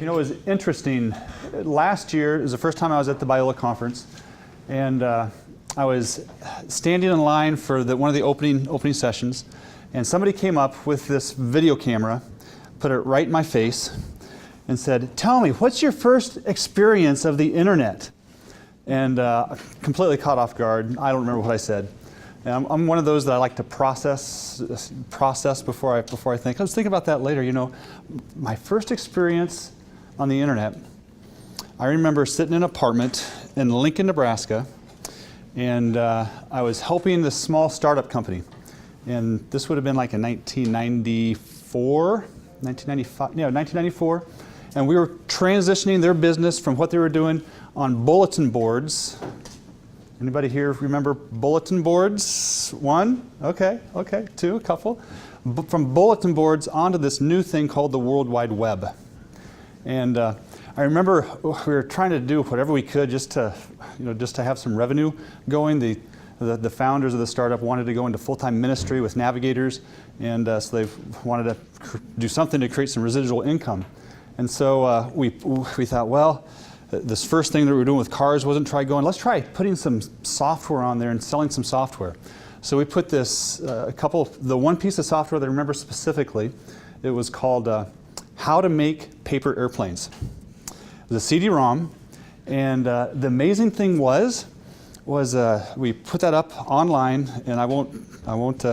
You know, it was interesting. Last year, it was the first time I was at the Biola conference, and I was standing in line for one of the opening sessions, and somebody came up with this video camera, put it right in my face, and said, "Tell me, what's your first experience of the internet?" And completely caught off guard. I don't remember what I said. And I'm one of those that I like to process before I think. I was thinking about that later. You know, my first experience on the internet, I remember sitting in an apartment in Lincoln, Nebraska, and I was helping this small startup company. And this would have been like in 1994. And we were transitioning their business from what they were doing on bulletin boards. Anybody here remember bulletin boards? One? Okay. Two, a couple. From bulletin boards onto this new thing called the World Wide Web. And I remember we were trying to do whatever we could just to have some revenue going. The founders of the startup wanted to go into full-time ministry with navigators, and so they wanted to do something to create some residual income. And so we thought, well, this first thing that we were doing with cars wasn't let's try putting some software on there and selling some software. So we put this, the one piece of software that I remember specifically, it was called How to Make Paper Airplanes. It was a CD-ROM, and the amazing thing was we put that up online, and I won't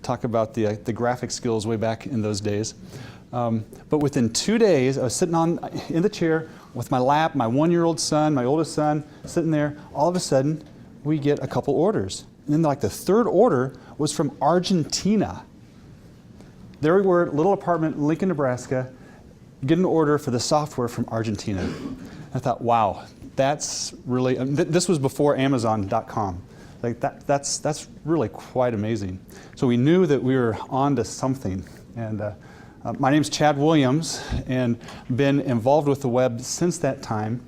talk about the graphic skills way back in those days. But within 2 days, I was sitting in the chair with my lap, my 1-year-old son, my oldest son, sitting there. All of a sudden, we get a couple orders. And then like the third order was from Argentina. There we were, little apartment in Lincoln, Nebraska, get an order for the software from Argentina. I thought, wow, that's really, this was before Amazon.com. Like that's really quite amazing. So we knew that we were on to something. And my name's Chad Williams, and been involved with the web since that time,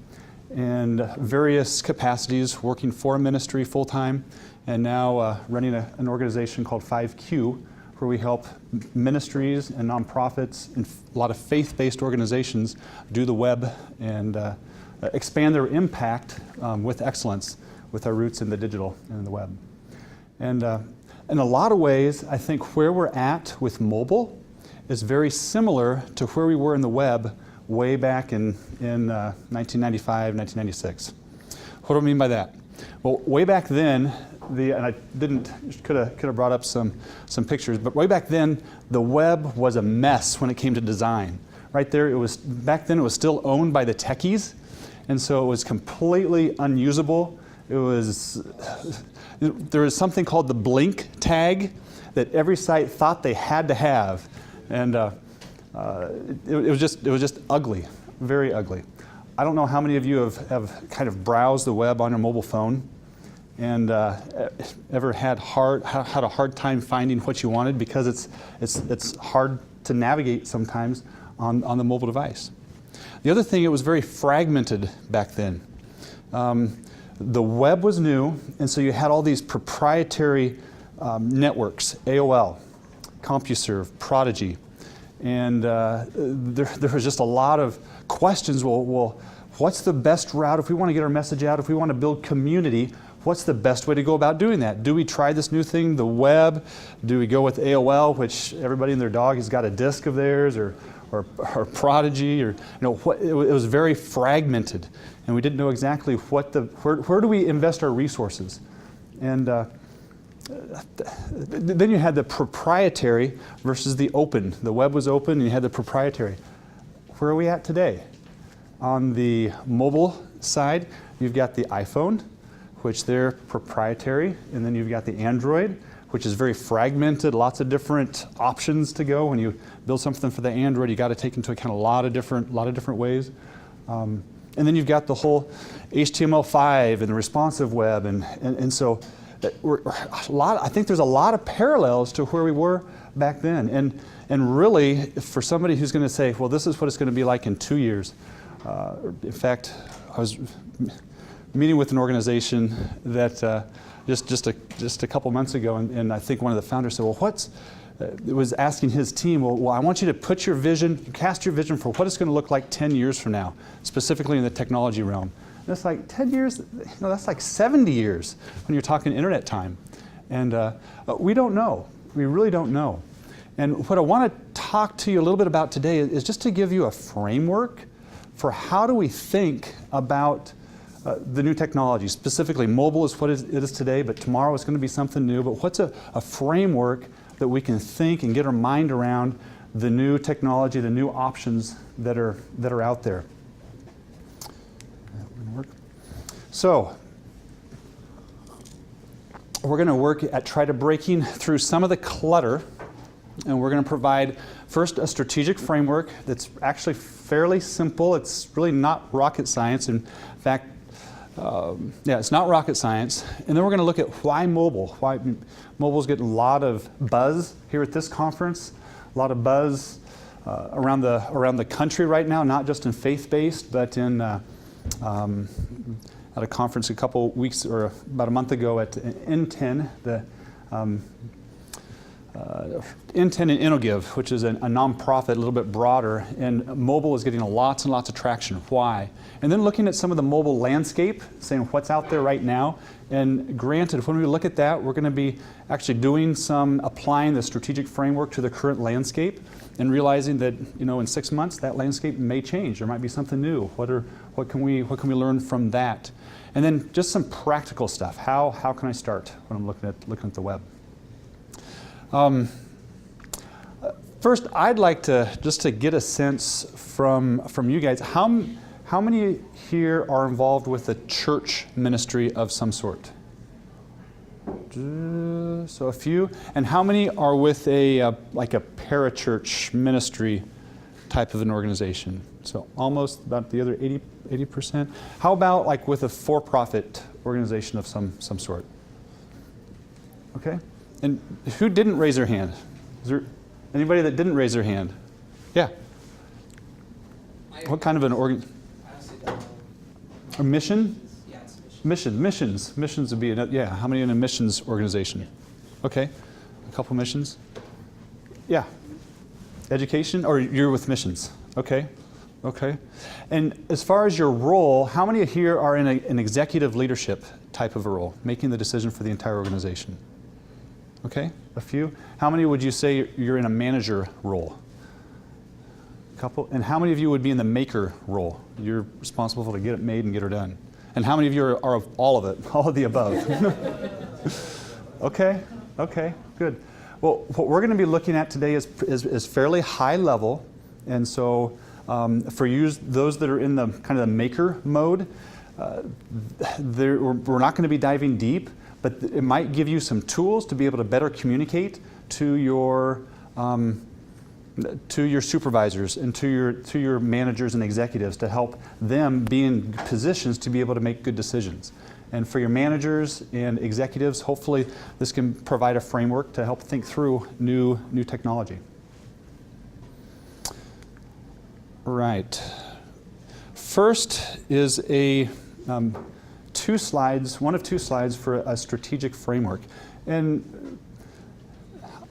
and various capacities, working for a ministry full-time, and now running an organization called 5Q, where we help ministries and nonprofits and a lot of faith-based organizations do the web and expand their impact with excellence with our roots in the digital and in the web. And in a lot of ways, I think where we're at with mobile is very similar to where we were in the web way back in 1995, 1996. What do I mean by that? Well, way back then, and I could have brought up some pictures, but way back then, the web was a mess when it came to design. Right there, back then it was still owned by the techies, and so it was completely unusable. There was something called the blink tag that every site thought they had to have. And it was just ugly, very ugly. I don't know how many of you have kind of browsed the web on your mobile phone and ever had a hard time finding what you wanted, because it's hard to navigate sometimes on the mobile device. The other thing, it was very fragmented back then. The web was new, and so you had all these proprietary networks, AOL, CompuServe, Prodigy, and there was just a lot of questions. Well, what's the best route if we want to get our message out? If we want to build community, what's the best way to go about doing that? Do we try this new thing, the web? Do we go with AOL, which everybody and their dog has got a disk of theirs, or Prodigy, or it was very fragmented, and we didn't know exactly where do we invest our resources, and. Then you had the proprietary versus the open. The web was open, and you had the proprietary. Where are we at today? On the mobile side, you've got the iPhone, which they're proprietary, and then you've got the Android, which is very fragmented, lots of different options to go. When you build something for the Android, you got to take into account a lot of different ways. And then you've got the whole HTML5 and the responsive web, and so. I think there's a lot of parallels to where we were back then, and really, for somebody who's going to say, well, this is what it's going to be like in 2 years. In fact, I was meeting with an organization that just a couple months ago, and I think one of the founders said, well, was asking his team, well, I want you to put your vision, cast your vision for what it's going to look like 10 years from now, specifically in the technology realm. And it's like 10 years, that's like 70 years when you're talking internet time. And we don't know. We really don't know. And what I want to talk to you a little bit about today is just to give you a framework for how do we think about the new technology. Specifically, mobile is what it is today, but tomorrow it's going to be something new. But what's a framework that we can think and get our mind around the new technology, the new options that are out there? So, we're going to work at try to breaking through some of the clutter, and we're going to provide first a strategic framework that's actually fairly simple. It's really not rocket science. In fact, it's not rocket science. And then we're going to look at why mobile. Why mobile's getting a lot of buzz here at this conference, a lot of buzz around the country right now, not just in faith-based, but in at a conference a couple weeks or about a month ago at N10, the N10 and InnoGive, which is a nonprofit, a little bit broader, and mobile is getting lots and lots of traction. Why? And then looking at some of the mobile landscape, saying what's out there right now. And granted, when we look at that, we're going to be actually doing some applying the strategic framework to the current landscape, and realizing that in 6 months that landscape may change. There might be something new. What can we learn from that? And then just some practical stuff. How can I start when I'm looking at the web? First, I'd like to get a sense from you guys. How many here are involved with a church ministry of some sort? So a few. And how many are with like a parachurch ministry type of an organization? So almost about the other 80%. How about like with a for-profit organization of some sort? Okay. And who didn't raise their hand? Is there anybody that didn't raise their hand? Yeah. What kind of an a mission? Yeah, it's mission. Missions would be yeah. How many in a missions organization? Okay, a couple missions. Yeah. Education, or you're with missions? Okay. And as far as your role, how many here are in an executive leadership type of a role, making the decision for the entire organization? Okay, a few. How many would you say you're in a manager role? A couple. And how many of you would be in the maker role? You're responsible to get it made and get it done. And how many of you are of all of it, all of the above? Okay, good. Well, what we're going to be looking at today is fairly high level, and so for you, those that are in the kind of the maker mode, we're not going to be diving deep. But it might give you some tools to be able to better communicate to your supervisors and to your managers and executives to help them be in positions to be able to make good decisions. And for your managers and executives, hopefully this can provide a framework to help think through new technology. Right. First is one of two slides for a strategic framework. And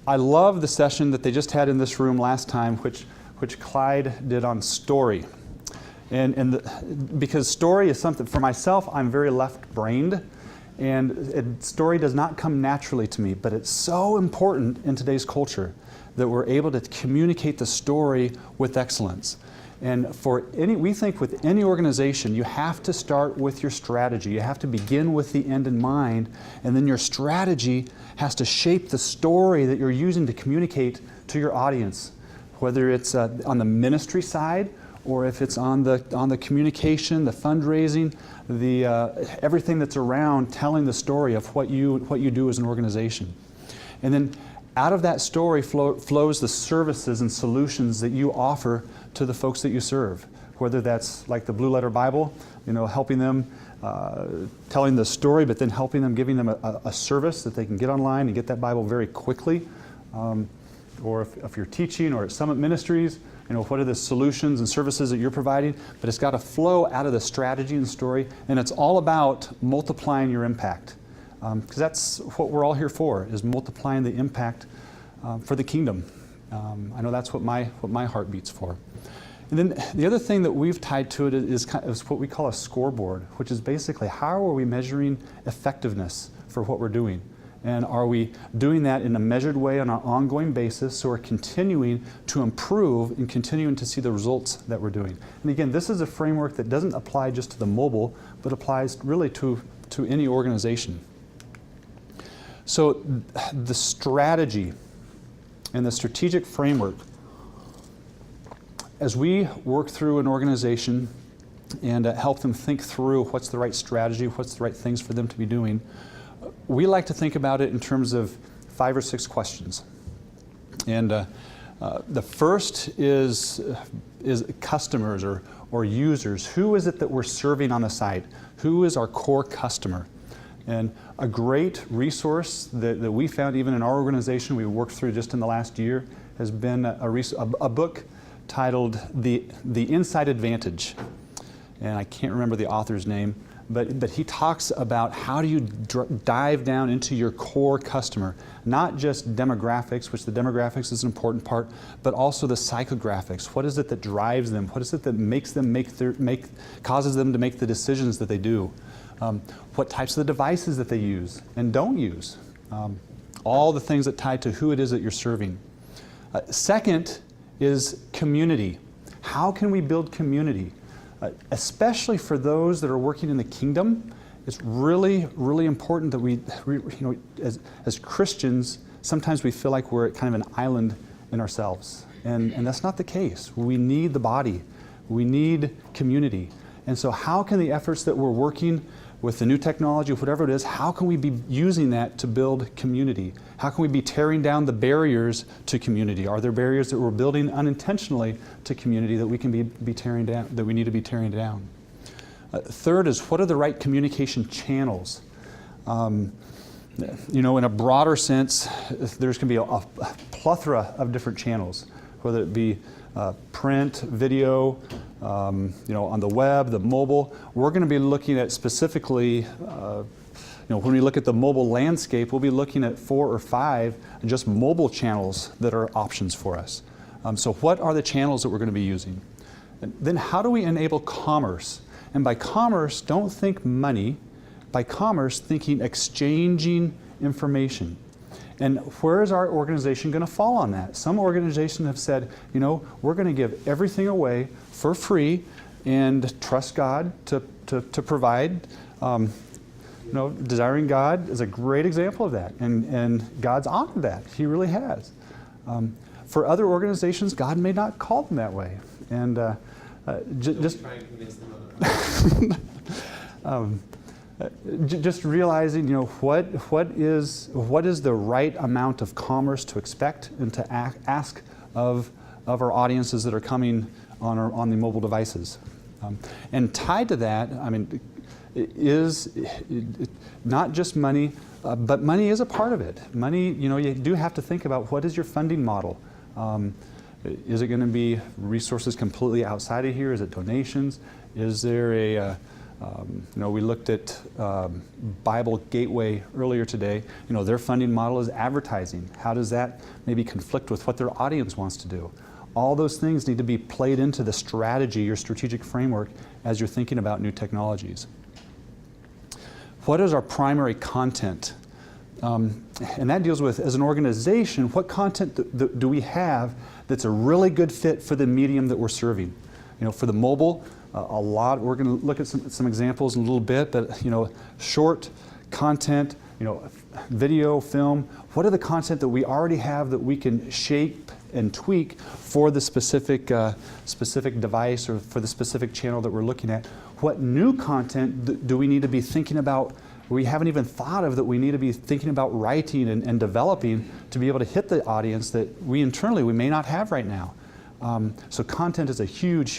I love the session that they just had in this room last time, which Clyde did on story. Because story is something, for myself, I'm very left-brained, and story does not come naturally to me, but it's so important in today's culture that we're able to communicate the story with excellence. And we think with any organization, you have to start with your strategy. You have to begin with the end in mind, and then your strategy has to shape the story that you're using to communicate to your audience, whether it's on the ministry side, or if it's on the communication, the fundraising, everything that's around telling the story of what you do as an organization. And then out of that story flows the services and solutions that you offer to the folks that you serve, whether that's like the Blue Letter Bible, helping them, telling the story, but then helping them, giving them a service that they can get online and get that Bible very quickly. Or if you're teaching, or at Summit Ministries, what are the solutions and services that you're providing? But it's got to flow out of the strategy and story, and it's all about multiplying your impact. Because that's what we're all here for, is multiplying the impact for the kingdom. I know that's what my heart beats for. And then the other thing that we've tied to it is what we call a scoreboard, which is basically how are we measuring effectiveness for what we're doing? And are we doing that in a measured way on an ongoing basis, so we're continuing to improve and continuing to see the results that we're doing? And again, this is a framework that doesn't apply just to the mobile, but applies really to any organization. So the strategy and the strategic framework, as we work through an organization and help them think through what's the right strategy, what's the right things for them to be doing, we like to think about it in terms of 5 or 6 questions. And the first is customers or users. Who is it that we're serving on the site? Who is our core customer? And a great resource that we found even in our organization we worked through just in the last year has been a book titled The Inside Advantage. And I can't remember the author's name, but he talks about how do you dive down into your core customer, not just demographics, which the demographics is an important part, but also the psychographics. What is it that drives them? What is it that makes them causes them to make the decisions that they do? What types of the devices that they use and don't use? All the things that tie to who it is that you're serving. Second is community. How can we build community? Especially for those that are working in the kingdom, it's really, really important that we as Christians, sometimes we feel like we're kind of an island in ourselves. And that's not the case. We need the body. We need community. And so how can the efforts that we're working with the new technology, whatever it is, how can we be using that to build community? How can we be tearing down the barriers to community? Are there barriers that we're building unintentionally to community that we can be tearing down, that we need to be tearing down? Third is, what are the right communication channels? In a broader sense, there's going to be a plethora of different channels, whether it be print, video, on the web, the mobile. We're going to be looking at specifically, when we look at the mobile landscape, we'll be looking at 4 or 5 just mobile channels that are options for us. So what are the channels that we're going to be using? And then how do we enable commerce? And by commerce, don't think money. By commerce, thinking exchanging information. And where is our organization going to fall on that? Some organizations have said, we're going to give everything away for free and trust God to provide. Desiring God is a great example of that. And God's honored that. He really has. For other organizations, God may not call them that way. And just try and convince them otherwise. Just realizing, what is the right amount of commerce to expect and to ask of our audiences that are coming on the mobile devices. And tied to that, is not just money, but money is a part of it. Money, you do have to think about what is your funding model. Is it going to be resources completely outside of here? Is it donations? Is there a we looked at Bible Gateway earlier today. Their funding model is advertising. How does that maybe conflict with what their audience wants to do? All those things need to be played into the strategy, your strategic framework, as you're thinking about new technologies. What is our primary content? And that deals with, as an organization, what content do we have that's a really good fit for the medium that we're serving? For the mobile, we're going to look at some examples in a little bit, but short content, video, film. What are the content that we already have that we can shape and tweak for the specific device or for the specific channel that we're looking at? What new content do we need to be thinking about? We haven't even thought of that we need to be thinking about writing and developing to be able to hit the audience that we internally may not have right now. So content is a huge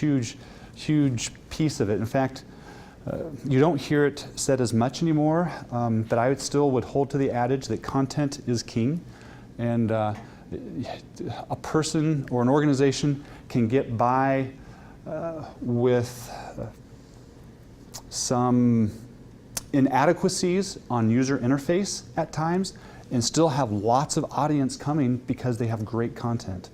piece of it. In fact, you don't hear it said as much anymore, but I would hold to the adage that content is king. And a person or an organization can get by with some inadequacies on user interface at times and still have lots of audience coming because they have great content.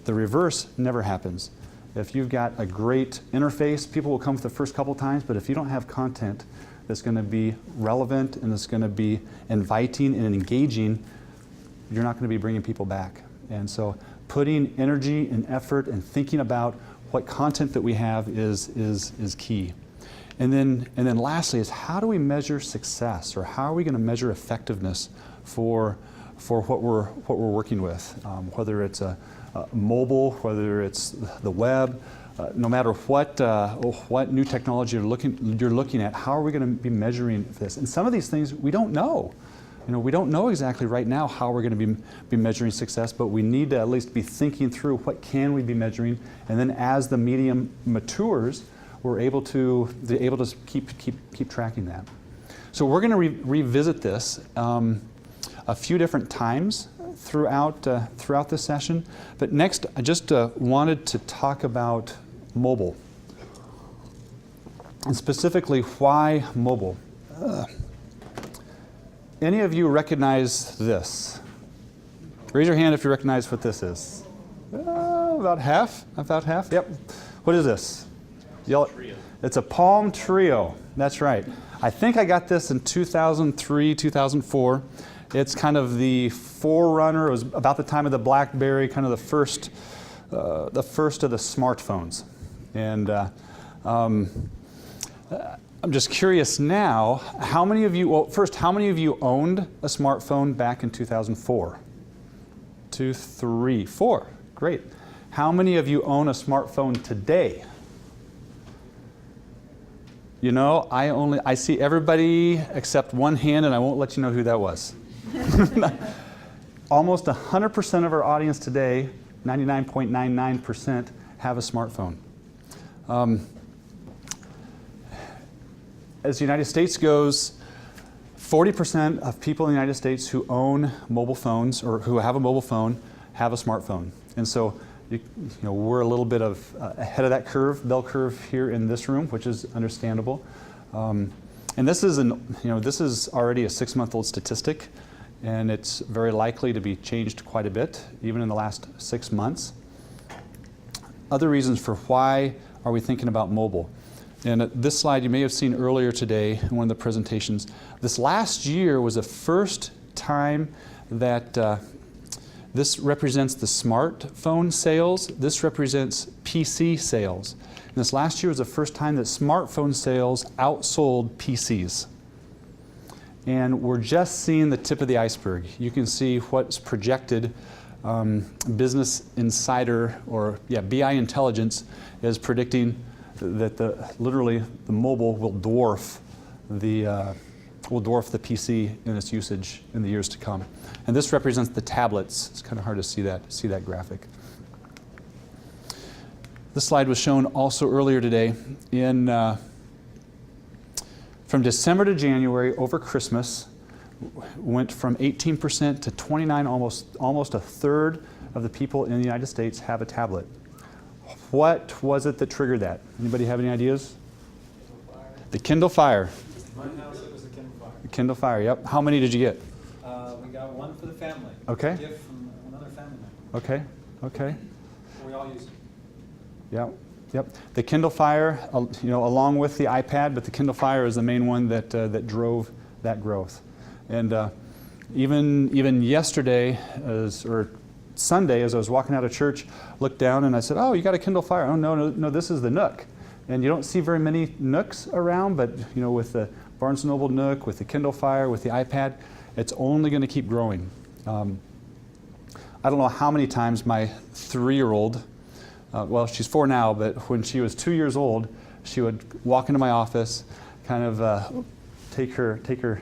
The reverse never happens. If you've got a great interface, people will come for the first couple times, but if you don't have content that's going to be relevant and that's going to be inviting and engaging, you're not going to be bringing people back. And so putting energy and effort and thinking about what content that we have is key. And then lastly is, how do we measure success, or how are we going to measure effectiveness for what we're working with, whether it's a mobile, whether it's the web, no matter what new technology you're looking at, how are we going to be measuring this? And some of these things we don't know. We don't know exactly right now how we're going to be measuring success, but we need to at least be thinking through what can we be measuring, and then as the medium matures, we're able to keep tracking that. So we're going to revisit this a few different times throughout this session. But next, I just wanted to talk about mobile, and specifically why mobile. Any of you recognize this? Raise your hand if you recognize what this is. About half. Yep. What is this? It's a Palm Trio. That's right. I think I got this in 2003, 2004. It's kind of the forerunner. It was about the time of the BlackBerry, kind of the first of the smartphones. And I'm just curious now, how many of you owned a smartphone back in 2004? 2, 3, 4. Great. How many of you own a smartphone today? I see everybody except one hand, and I won't let you know who that was. Almost 100% of our audience today, 99.99%, have a smartphone. As the United States goes, 40% of people in the United States who own mobile phones or who have a mobile phone have a smartphone. And so we're a little bit ahead of that bell curve here in this room, which is understandable. And this is already a 6-month-old statistic, and it's very likely to be changed quite a bit, even in the last 6 months. Other reasons for why are we thinking about mobile. And this slide you may have seen earlier today in one of the presentations. This last year was the first time that this represents the smartphone sales. This represents PC sales. And this last year was the first time that smartphone sales outsold PCs. And we're just seeing the tip of the iceberg. You can see what's projected. Business Insider, or BI Intelligence, is predicting that literally the mobile will dwarf the PC in its usage in the years to come. And this represents the tablets. It's kind of hard to see that graphic. This slide was shown also earlier today. From December to January, over Christmas, went from 18% to 29%, almost a third of the people in the United States have a tablet. What was it that triggered that? Anybody have any ideas? The Kindle Fire. My house, it was the Kindle Fire. The Kindle Fire, yep. How many did you get? We got one for the family. Okay. A gift from another family member. Okay. We all use it. Yep. The Kindle Fire, along with the iPad, but the Kindle Fire is the main one that drove that growth. And even yesterday, or Sunday, as I was walking out of church, looked down and I said, "Oh, you got a Kindle Fire?" "Oh, no, this is the Nook." And you don't see very many Nooks around, but with the Barnes & Noble Nook, with the Kindle Fire, with the iPad, it's only going to keep growing. I don't know how many times my 3-year-old, well, she's 4 now, but when she was 2 years old, she would walk into my office, kind of take her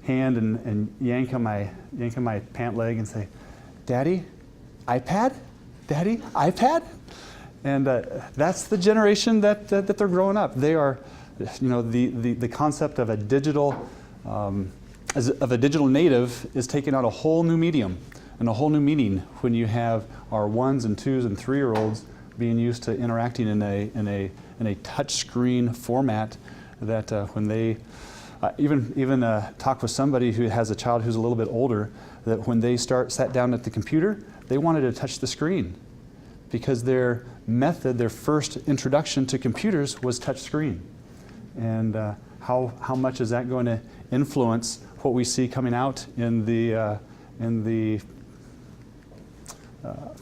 hand and yank on my pant leg and say, "Daddy, iPad? Daddy, iPad?" And that's the generation that they're growing up. They are, the concept of a digital native is taking on a whole new medium and a whole new meaning when you have our 1s and 2s and 3-year-olds being used to interacting in a touch screen format that when they, even talked with somebody who has a child who's a little bit older, that when they sat down at the computer, they wanted to touch the screen because their method, their first introduction to computers was touch screen. And how much is that going to influence what we see coming out in the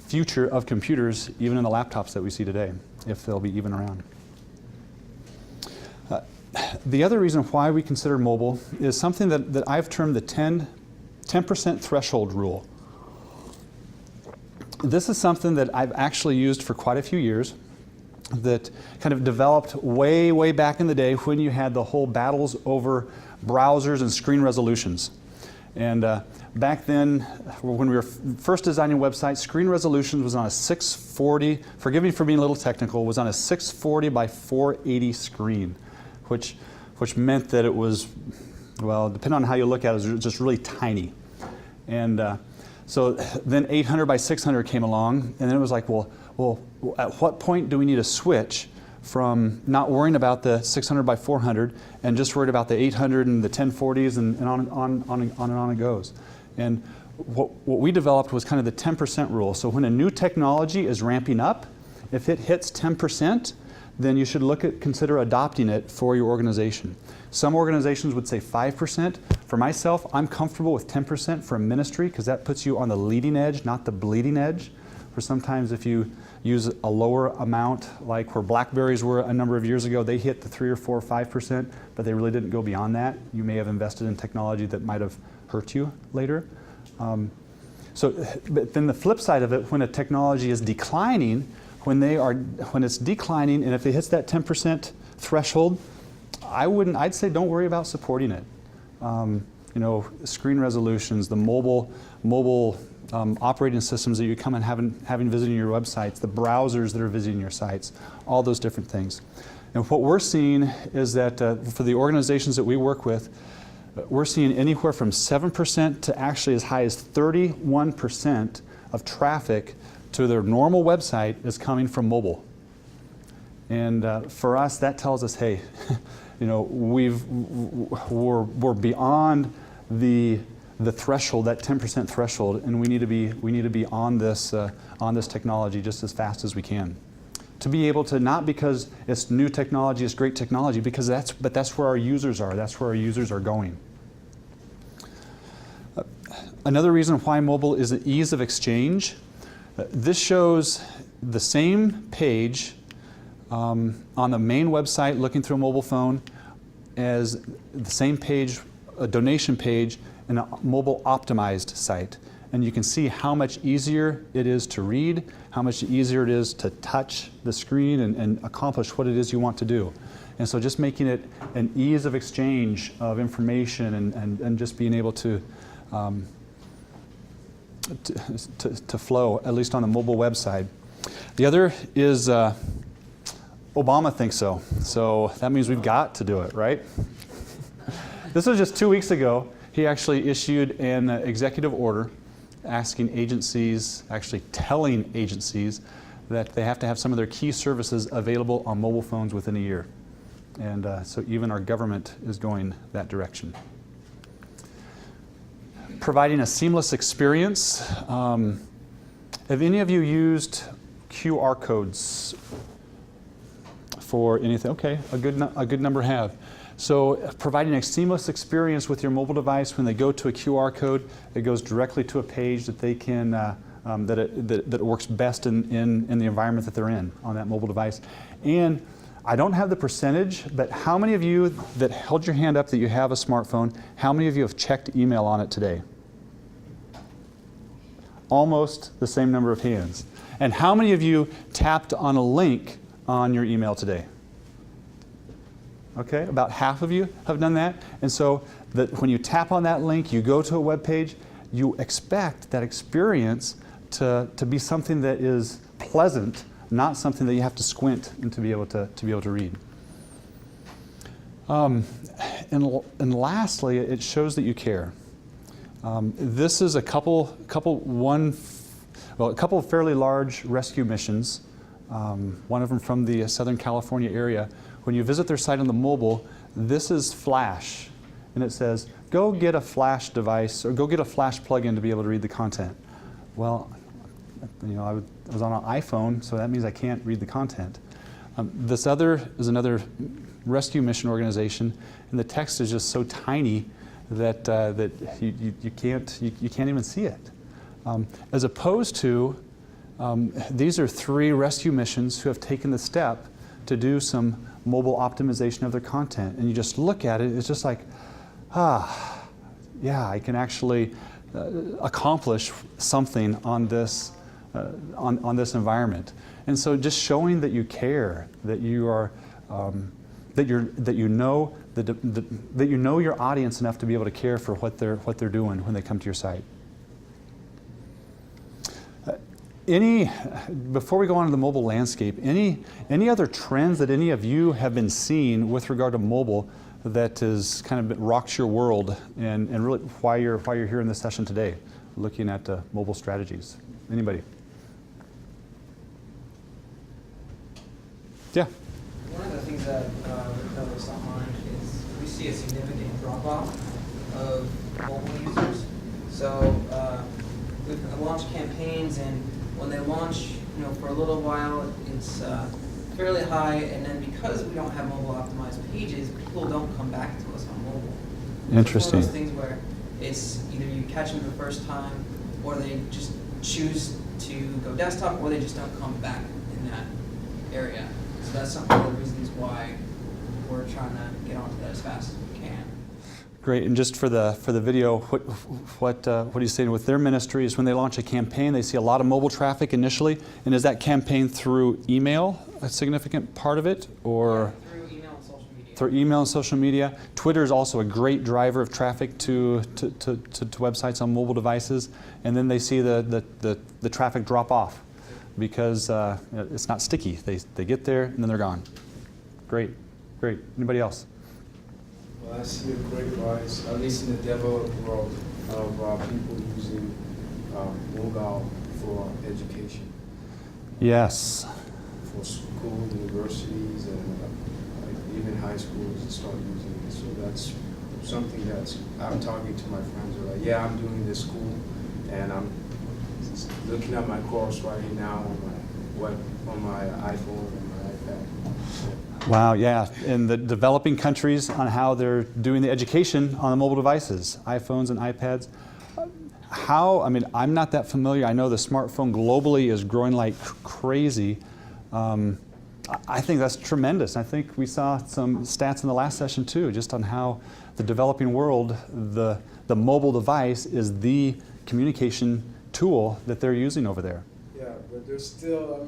future of computers, even in the laptops that we see today, if they'll be even around. The other reason why we consider mobile is something that I've termed the 10% threshold rule. This is something that I've actually used for quite a few years, that kind of developed way, way back in the day when you had the whole battles over browsers and screen resolutions. And back then, when we were first designing websites, screen resolutions was on a 640, forgive me for being a little technical, was on a 640 by 480 screen, which meant that it was, well, depending on how you look at it, it was just really tiny. And so then 800 by 600 came along, and then it was like, well, at what point do we need to switch from not worrying about the 600 by 400 and just worried about the 800 and the 1040s and on it goes. And what we developed was kind of the 10% rule. So when a new technology is ramping up, if it hits 10%, then you should consider adopting it for your organization. Some organizations would say 5%. For myself, I'm comfortable with 10% for a ministry because that puts you on the leading edge, not the bleeding edge. For sometimes if you use a lower amount, like where Blackberries were a number of years ago, they hit the 3 or 4 or 5%, but they really didn't go beyond that. You may have invested in technology that might have hurt you later. But then the flip side of it, when a technology is declining, when it's declining, and if it hits that 10% threshold, I'd say don't worry about supporting it. Screen resolutions, the mobile operating systems that you come and having visiting your websites, the browsers that are visiting your sites, all those different things. And what we're seeing is that for the organizations that we work with, we're seeing anywhere from 7% to actually as high as 31% of traffic to their normal website is coming from mobile. And for us, that tells us, hey, we're beyond the threshold, that 10% threshold, and we need to be on this technology just as fast as we can. To be able to, not because it's new technology, it's great technology, because that's where our users are. That's where our users are going. Another reason why mobile is the ease of exchange. This shows the same page on the main website looking through a mobile phone as the same page, a donation page, in a mobile optimized site. And you can see how much easier it is to read, how much easier it is to touch the screen and accomplish what it is you want to do. And so just making it an ease of exchange of information and just being able to flow, at least on the mobile website. The other is Obama thinks so. So that means we've got to do it, right? This was just 2 weeks ago. He actually issued an executive order asking agencies, actually telling agencies, that they have to have some of their key services available on mobile phones within a year. And so even our government is going that direction. Providing a seamless experience. Have any of you used QR codes for anything? Okay, a good number have. So providing a seamless experience with your mobile device. When they go to a QR code, it goes directly to a page that they can that it works best in the environment that they're in on that mobile device. And I don't have the percentage, but how many of you that held your hand up that you have a smartphone, how many of you have checked email on it today? Almost the same number of hands. And how many of you tapped on a link on your email today? Okay, about half of you have done that. And so that when you tap on that link, you go to a web page, you expect that experience to be something that is pleasant, not something that you have to squint and to be able to read. And lastly, it shows that you care. This is a couple of fairly large rescue missions. One of them from the Southern California area. When you visit their site on the mobile, this is Flash. and it says, go get a flash device or go get a flash plug-in to be able to read the content. Well, I was on an iPhone, so that means I can't read the content. This other is another rescue mission organization, and the text is just so tiny that you can't even see it. As opposed to, these are 3 rescue missions who have taken the step to do some mobile optimization of their content, and you just look at it, it's just like, yeah, I can actually accomplish something on this on this environment. And so, just showing that you care, that you are, that you know your audience enough to be able to care for what they're doing when they come to your site. Before we go on to the mobile landscape, any other trends that any of you have been seeing with regard to mobile that has kind of rocks your world, and really why you're here in this session today, looking at mobile strategies? Anybody? Yeah. One of the things that we've noticed online is we see a significant drop-off of mobile users. So we've launched campaigns, and when they launch, for a little while, it's fairly high, and then because we don't have mobile optimized pages, people don't come back to us on mobile. Interesting. It's one of those things where it's either you catch them the first time, or they just choose to go desktop, or they just don't come back in that area. So that's some of the reasons why we're trying to get onto that as fast as we can. Great. And just for the video, what he's saying with their ministry is when they launch a campaign, they see a lot of mobile traffic initially. And is that campaign through email a significant part of it, or through email and social media? Through email and social media. Twitter is also a great driver of traffic to websites on mobile devices. And then they see the traffic drop off because it's not sticky. They get there and then they're gone. Great. Anybody else? Well, I see a great rise, at least in the developed world, of people using mobile for education. Yes. For school, universities, and even high schools to start using it. So that's something that's I'm talking to my friends who are like, yeah, I'm doing this school, and I'm looking at my course right now on my iPhone and my iPad. Wow, yeah. In the developing countries on how they're doing the education on the mobile devices, iPhones and iPads. I'm not that familiar. I know the smartphone globally is growing like crazy. I think that's tremendous. I think we saw some stats in the last session too, just on how the developing world, the mobile device is the communication tool that they're using over there. Yeah, but they're still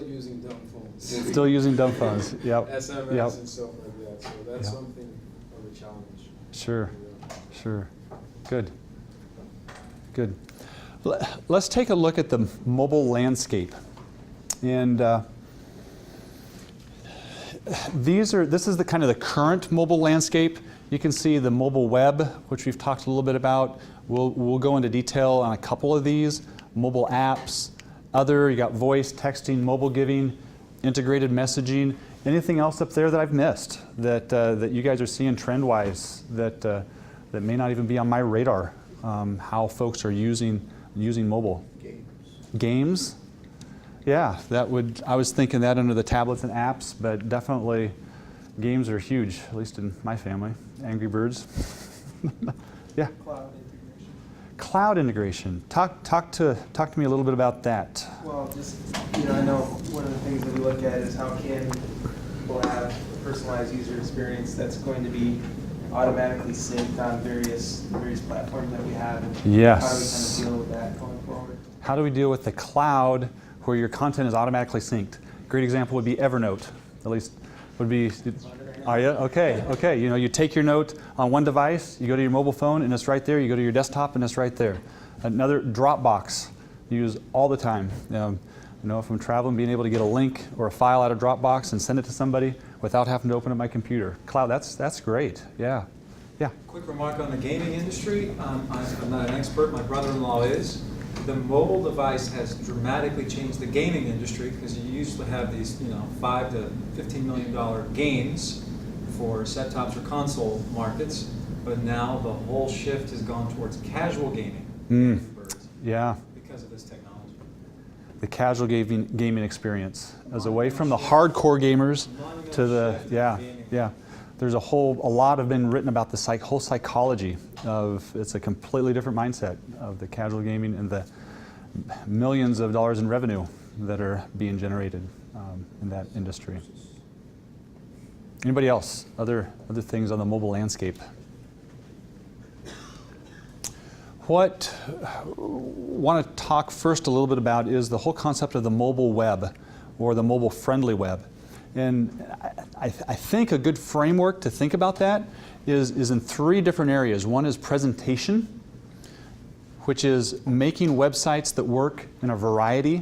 using dumb phones. Still using dumb phones. Yep. SMS Yep. and stuff like that. So that's Yep. something of a challenge. Sure. Good. Let's take a look at the mobile landscape. And this is the kind of the current mobile landscape. You can see the mobile web, which we've talked a little bit about. We'll go into detail on a couple of these. Mobile apps, you got voice, texting, mobile giving, integrated messaging. Anything else up there that I've missed that you guys are seeing trend-wise that may not even be on my radar? How folks are using mobile. Games? Yeah, I was thinking that under the tablets and apps, but definitely games are huge, at least in my family. Angry Birds. Yeah. Cloud integration. Talk to me a little bit about that. Well, I know one of the things that we look at is how can people have a personalized user experience that's going to be automatically synced on various platforms that we have. And Yes. How do we kind of deal with that going forward? How do we deal with the cloud where your content is automatically synced? Great example would be Evernote. At least would be. Are you? Okay. You take your note on one device, you go to your mobile phone and it's right there. You go to your desktop and it's right there. Another Dropbox, use all the time. If I'm traveling, being able to get a link or a file out of Dropbox and send it to somebody without having to open up my computer. Cloud, that's great. Yeah. Quick remark on the gaming industry. I'm not an expert, my brother-in-law is. The mobile device has dramatically changed the gaming industry because you used to have these, $5 to $15 million games for set-tops or console markets. but now the whole shift has gone towards casual gaming. Yeah. Because of this technology. The casual gaming experience, as away from the hardcore gamers to the, yeah. There's a lot have been written about the whole psychology of, it's a completely different mindset of the casual gaming and the millions of dollars in revenue that are being generated in that industry. Anybody else? Other things on the mobile landscape? What I want to talk first a little bit about is the whole concept of the mobile web or the mobile-friendly web. And I think a good framework to think about that is in 3 different areas. One is presentation, which is making websites that work in a variety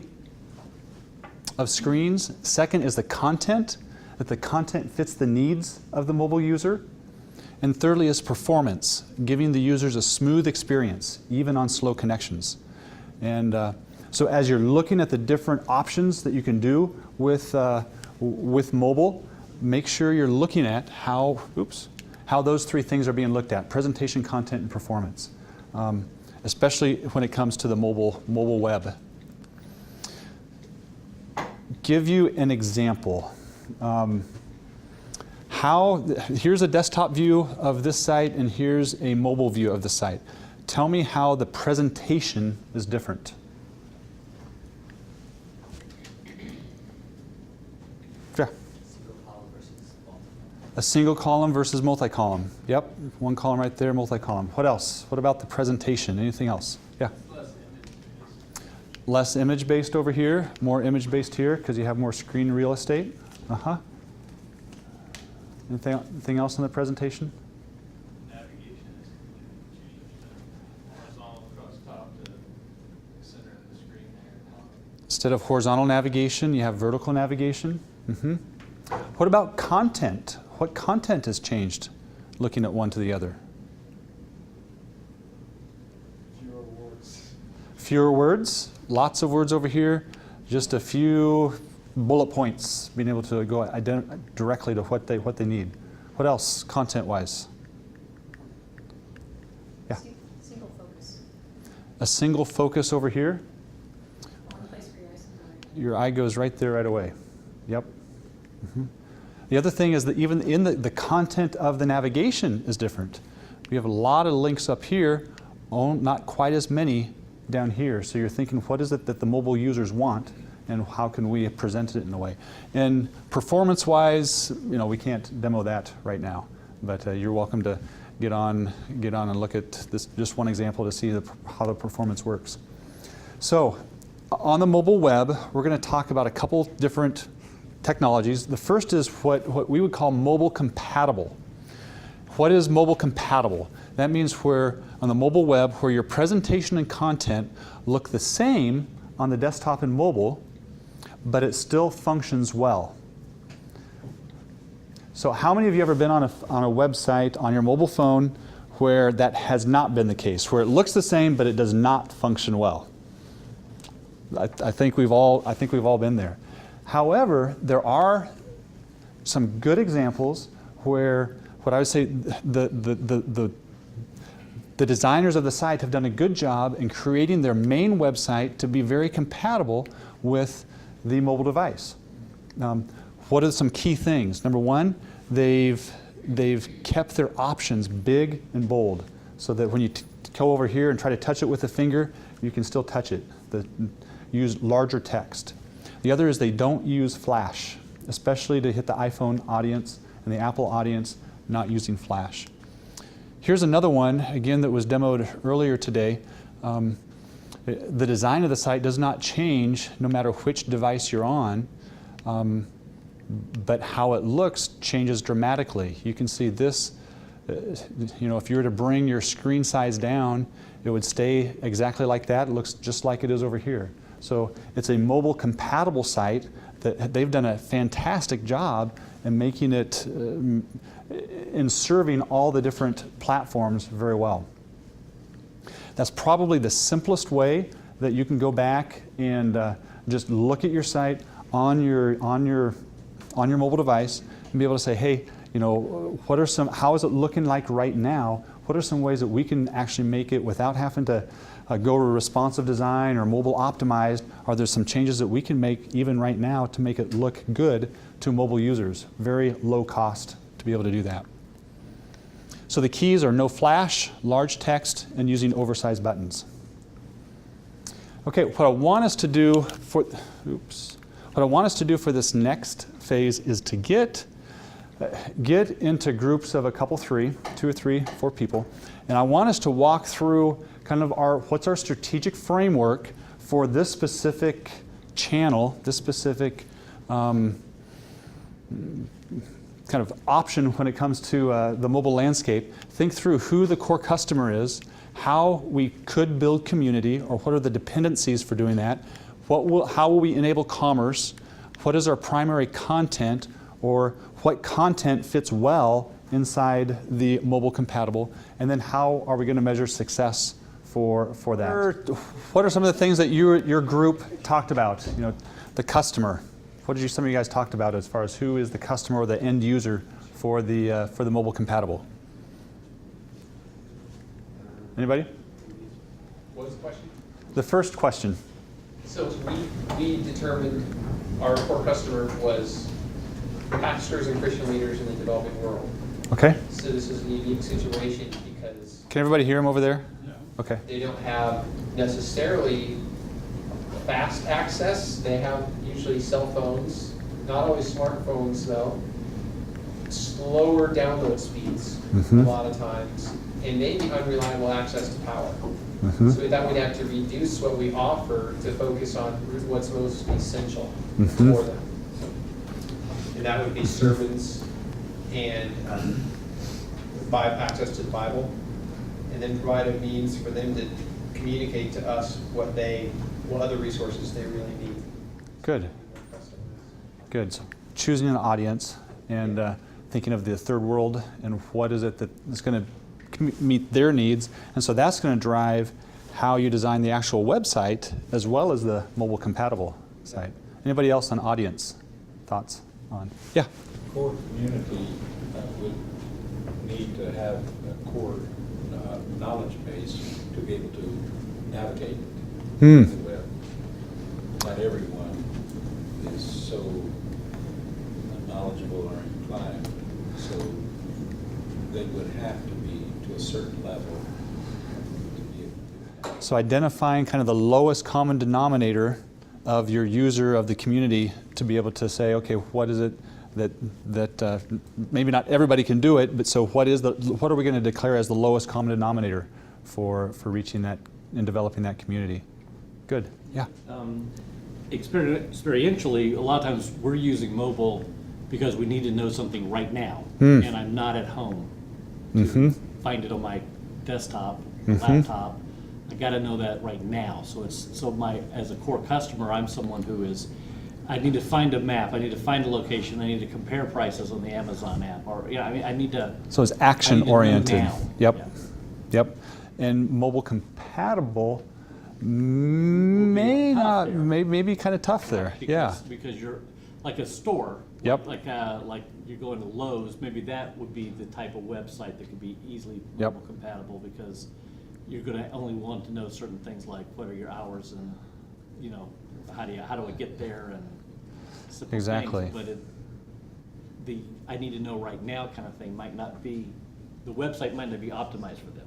of screens. Second is the content, that the content fits the needs of the mobile user. And thirdly is performance, giving the users a smooth experience, even on slow connections. And so as you're looking at the different options that you can do with mobile, make sure you're looking at how those 3 things are being looked at: presentation, content, and performance, especially when it comes to the mobile web. Give you an example. Here's a desktop view of this site, and here's a mobile view of the site. Tell me how the presentation is different. Yeah. A single column versus multi-column. Yep, one column right there, multi-column. What else? What about the presentation? Anything else? Yeah. Less image-based over here, more image-based here because you have more screen real estate. Uh-huh. Anything else in the presentation? Navigation has changed. Horizontal across top to center of the screen there. Instead of horizontal navigation, you have vertical navigation. Mm-hmm. What about content? What content has changed looking at one to the other? Fewer words. Fewer words, lots of words over here, just a few bullet points, being able to go directly to what they need. What else, content-wise? Yeah. Single focus. A single focus over here. One place for your eyes to go. Your eye goes right there right away. Yep. Mm-hmm. The other thing is that even in the content of the navigation is different. We have a lot of links up here, not quite as many down here. So you're thinking, what is it that the mobile users want? And how can we present it in a way? And performance-wise, we can't demo that right now, but you're welcome to get on and look at this, just one example to see how the performance works. So, on the mobile web, we're going to talk about a couple different technologies. The first is what we would call mobile compatible. What is mobile compatible? That means where on the mobile web, where your presentation and content look the same on the desktop and mobile, but it still functions well. So how many of you ever been on a website on your mobile phone where that has not been the case, where it looks the same but it does not function well? I think we've all been there. However, there are some good examples where what I would say the designers of the site have done a good job in creating their main website to be very compatible with the mobile device. What are some key things? Number one, they've kept their options big and bold so that when you go over here and try to touch it with a finger, you can still touch it. Use larger text. The other is they don't use Flash, especially to hit the iPhone audience and the Apple audience, not using Flash. Here's another one, again, that was demoed earlier today. The design of the site does not change no matter which device you're on, but how it looks changes dramatically. You can see this, if you were to bring your screen size down, it would stay exactly like that. It looks just like it is over here. So it's a mobile compatible site that they've done a fantastic job in making it, in serving all the different platforms very well. That's probably the simplest way that you can go back and just look at your site on your mobile device and be able to say, hey, how is it looking like right now what are some ways that we can actually make it without having to go to responsive design or mobile optimized? Are there some changes that we can make even right now to make it look good to mobile users? Very low cost to be able to do that. So the keys are no flash, large text, and using oversized buttons. Okay, what I want us to do for this next phase is to get into groups of a couple, 2 or 3, 4 people, and I want us to walk through kind of what's our strategic framework for this specific channel, this specific kind of option when it comes to the mobile landscape. Think through who the core customer is, how we could build community, or what are the dependencies for doing that, how will we enable commerce, what is our primary content, or what content fits well inside the mobile compatible, and then how are we going to measure success for that. What are some of the things that your group talked about? You know, the customer. What did some of you guys talked about as far as who is the customer or the end user for the mobile compatible? Anybody? What was the question? The first question. So we determined our core customer was pastors and Christian leaders in the developing world. Okay. So this is a unique situation because Can everybody hear him over there? No. Okay. they don't have necessarily fast access. They have usually cell phones, not always smartphones though, slower download speeds a lot of times, and maybe unreliable access to power. So we thought we'd have to reduce what we offer to focus on what's most essential for them. And that would be sermons and access to the Bible, and then provide a means for them to communicate to us what other resources they really need. Good. Good. So choosing an audience and thinking of the third world and what is it that is going to meet their needs. And so that's going to drive how you design the actual website as well as the mobile compatible site. Anybody else on audience thoughts on? Yeah. Core community would need to have a core knowledge base to be able to navigate the web. Not everyone is so knowledgeable or inclined, so they would have to be to a certain level to be able to do that. So identifying kind of the lowest common denominator of your user of the community to be able to say, okay, what is it that maybe not everybody can do it, but so what are we going to declare as the lowest common denominator for reaching that and developing that community? Good. Yeah. Experientially, a lot of times we're using mobile because we need to know something right now, and I'm not at home to find it on my desktop, laptop. I got to know that right now. So as a core customer, I'm someone who is. I need to find a map. I need to find a location. I need to compare prices on the Amazon app, or I need to. So it's action oriented. Now. Yep. Yeah. Yep. And mobile compatible may be kind of tough there. Because you're like a store. Yep. Like you're going to Lowe's. Maybe that would be the type of website that could be easily Yep. mobile compatible, because you're going to only want to know certain things like what are your hours and how do I get there and simple Exactly. things. But I need to know right now kind of thing might not be. The website might not be optimized for them.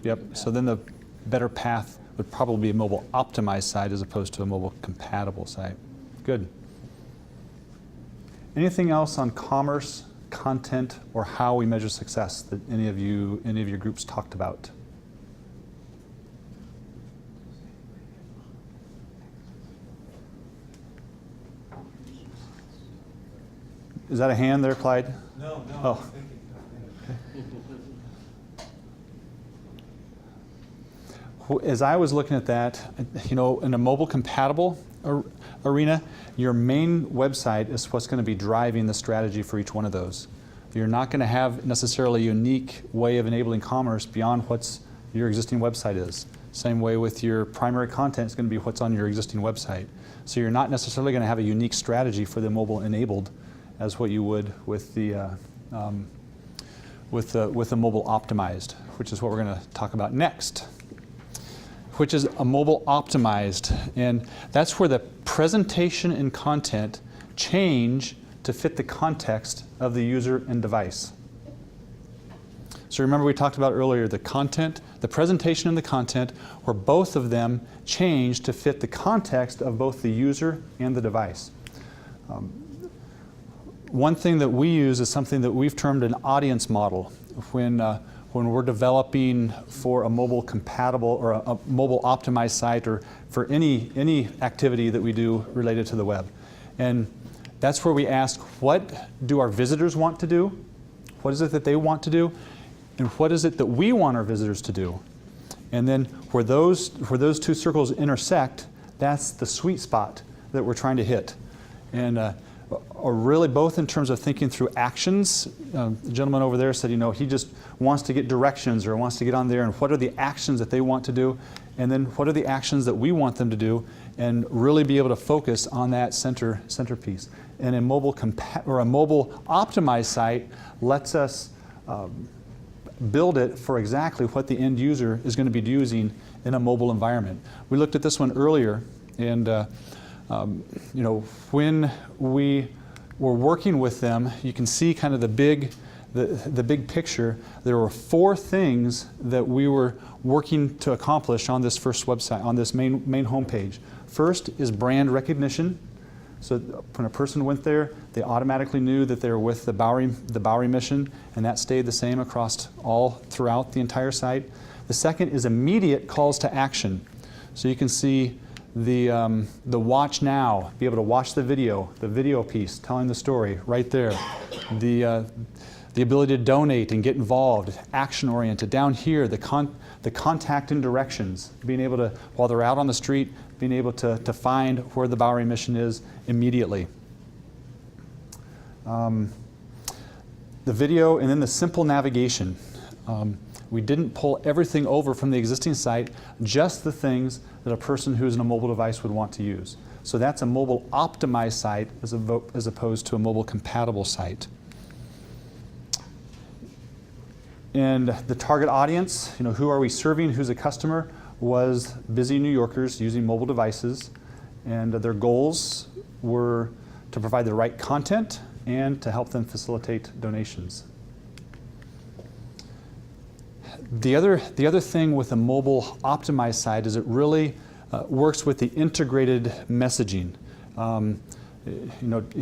Yep. So then the better path would probably be a mobile optimized site as opposed to a mobile compatible site. Good. Anything else on commerce, content, or how we measure success that any of your groups talked about? Is that a hand there, Clyde? No, Oh. I'm thinking. As I was looking at that, in a mobile compatible arena, your main website is what's going to be driving the strategy for each one of those. You're not going to have necessarily a unique way of enabling commerce beyond what's your existing website is. Same way with your primary content is going to be what's on your existing website. So you're not necessarily going to have a unique strategy for the mobile enabled as what you would with the with the mobile optimized, which is what we're going to talk about next, which is a mobile optimized. And that's where the presentation and content change to fit the context of the user and device. So remember we talked about earlier the content, the presentation and the content, where both of them change to fit the context of both the user and the device. One thing that we use is something that we've termed an audience model. When we're developing for a mobile compatible or a mobile optimized site, or for any activity that we do related to the web. And that's where we ask, what do our visitors want to do? What is it that they want to do? And what is it that we want our visitors to do? And then where those two circles intersect, that's the sweet spot that we're trying to hit. And or really both in terms of thinking through actions. The gentleman over there said, he just wants to get directions or wants to get on there, and what are the actions that they want to do? And then what are the actions that we want them to do? And really be able to focus on that centerpiece. And a mobile optimized site lets us build it for exactly what the end user is going to be using in a mobile environment. We looked at this one earlier, and when we were working with them, you can see kind of the big picture. There were 4 things that we were working to accomplish on this first website, on this main homepage. First is brand recognition. So when a person went there, they automatically knew that they were with the Bowery mission, and that stayed the same across all throughout the entire site. The second is immediate calls to action. So you can see the watch now, be able to watch the video piece telling the story right there. The ability to donate and get involved, action-oriented. Down here, the contact and directions, being able to, while they're out on the street, being able to find where the Bowery mission is immediately. The video, and then the simple navigation. We didn't pull everything over from the existing site, just the things that a person who's in a mobile device would want to use. So that's a mobile optimized site as opposed to a mobile compatible site. And the target audience, who are we serving, who's a customer, was busy New Yorkers using mobile devices. And their goals were to provide the right content and to help them facilitate donations. The other thing with a mobile optimized site is it really works with the integrated messaging.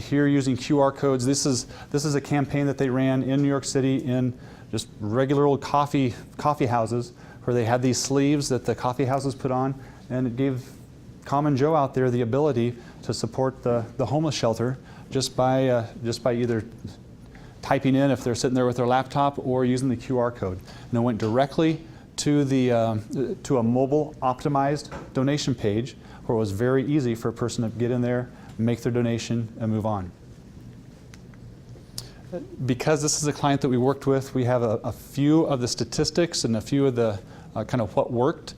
Here using QR codes, this is a campaign that they ran in New York City in just regular old coffee houses, where they had these sleeves that the coffee houses put on, and it gave common Joe out there the ability to support the homeless shelter just by either typing in if they're sitting there with their laptop or using the QR code. And it went directly to a mobile optimized donation page, where it was very easy for a person to get in there, make their donation, and move on. Because this is a client that we worked with, we have a few of the statistics and a few of the kind of what worked.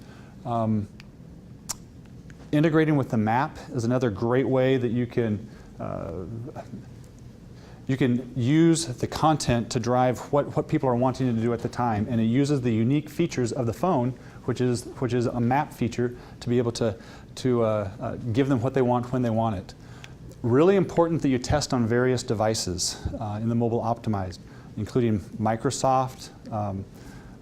Integrating with the map is another great way that you can use the content to drive what people are wanting to do at the time, and it uses the unique features of the phone, which is a map feature, to be able to give them what they want when they want it. Really important that you test on various devices in the mobile optimized, including Microsoft,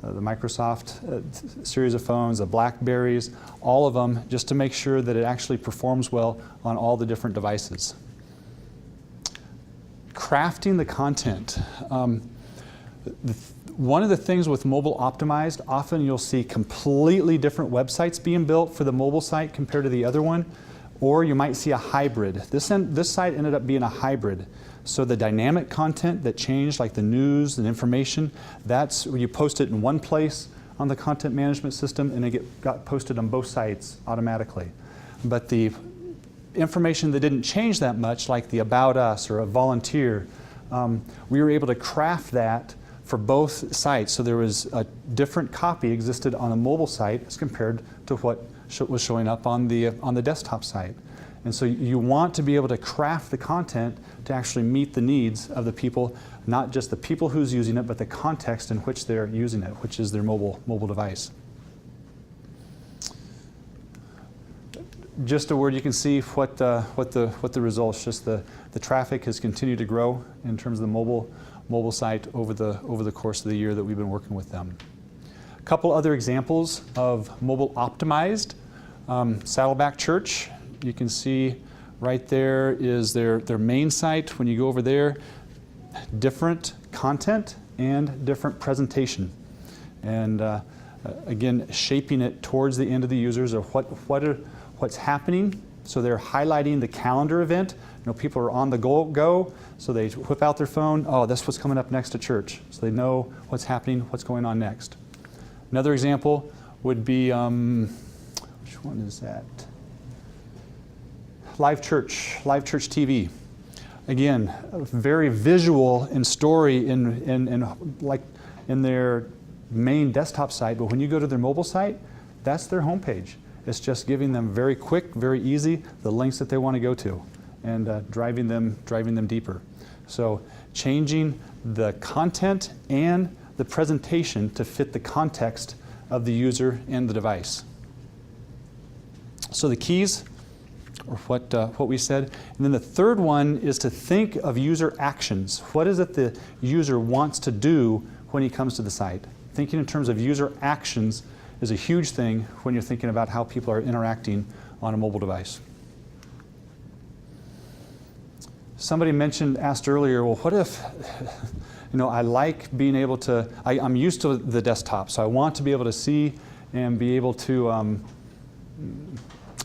the Microsoft series of phones, the Blackberries, all of them, just to make sure that it actually performs well on all the different devices. Crafting the content. One of the things with mobile optimized, often you'll see completely different websites being built for the mobile site compared to the other one, or you might see a hybrid. This site ended up being a hybrid. So the dynamic content that changed, like the news and information, that's where you post it in one place on the content management system, and it got posted on both sites automatically. But the information that didn't change that much, like the About Us or a volunteer, we were able to craft that for both sites. So there was a different copy existed on a mobile site as compared to what was showing up on the desktop site. And so you want to be able to craft the content to actually meet the needs of the people, not just the people who's using it, but the context in which they're using it, which is their mobile device. Just a word, you can see what the results. Just the traffic has continued to grow in terms of the mobile site over the course of the year that we've been working with them. A couple other examples of mobile optimized. Saddleback Church, you can see right there is their main site. When you go over there, different content and different presentation, and again, shaping it towards the end of the users of what's happening. So they're highlighting the calendar event. You know, people are on the go, so they whip out their phone. Oh, that's what's coming up next to church. So they know what's happening, what's going on next. Another example would be, which one is that? Live Church TV. Again, very visual in story in their main desktop site, but when you go to their mobile site, that's their homepage. It's just giving them very quick, very easy, the links that they want to go to, and driving them deeper. So changing the content and the presentation to fit the context of the user and the device. So the keys are what we said. And then the third one is to think of user actions. What is it the user wants to do when he comes to the site? Thinking in terms of user actions is a huge thing when you're thinking about how people are interacting on a mobile device. Somebody asked earlier, well, what if, I like being able to, I'm used to the desktop, so I want to be able to see and be able to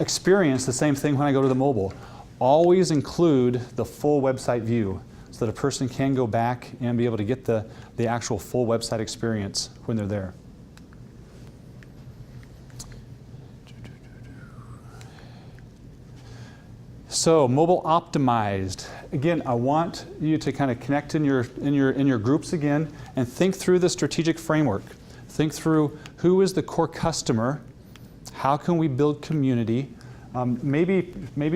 experience the same thing when I go to the mobile. Always include the full website view so that a person can go back and be able to get the actual full website experience when they're there. So mobile optimized. Again, I want you to kind of connect in your groups again and think through the strategic framework. Think through who is the core customer, how can we build community. Maybe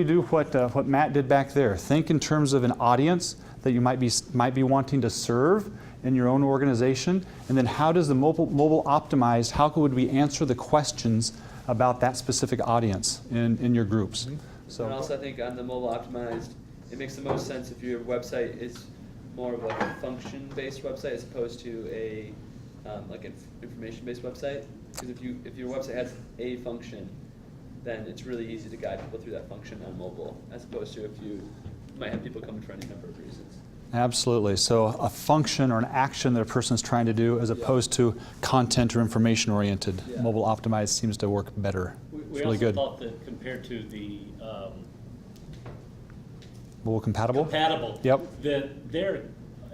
do what Matt did back there. Think in terms of an audience that you might be wanting to serve in your own organization, and then how does the mobile optimized, how would we answer the questions about that specific audience in your groups? Mm-hmm. So, and also I think on the mobile optimized, it makes the most sense if your website is more of like a function-based website as opposed to a like an information-based website. Because if your website has a function, then it's really easy to guide people through that function on mobile, as opposed to if you might have people coming for any number of reasons. Absolutely. So a function or an action that a person is trying to do as opposed to content or information oriented. Yeah. Mobile optimized seems to work better. We really also good. thought that compared to the mobile compatible? Yep. That their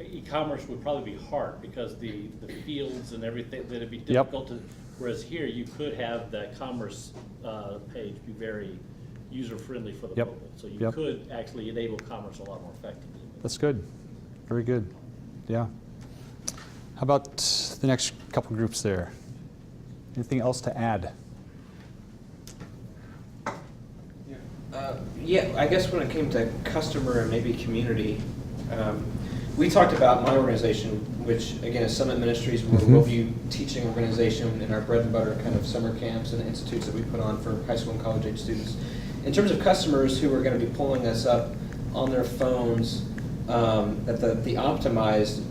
e-commerce would probably be hard because the fields and everything, that it'd be difficult to, whereas here you could have that commerce page be very user-friendly for the mobile. So you could actually enable commerce a lot more effectively. That's good. Very good. Yeah. How about the next couple groups there? Anything else to add? Yeah, I guess when it came to customer and maybe community, we talked about my organization, which again is Summit Ministries. We're a worldview teaching organization in our bread and butter kind of summer camps and institutes that we put on for high school and college age students. In terms of customers who are going to be pulling us up on their phones, that the optimized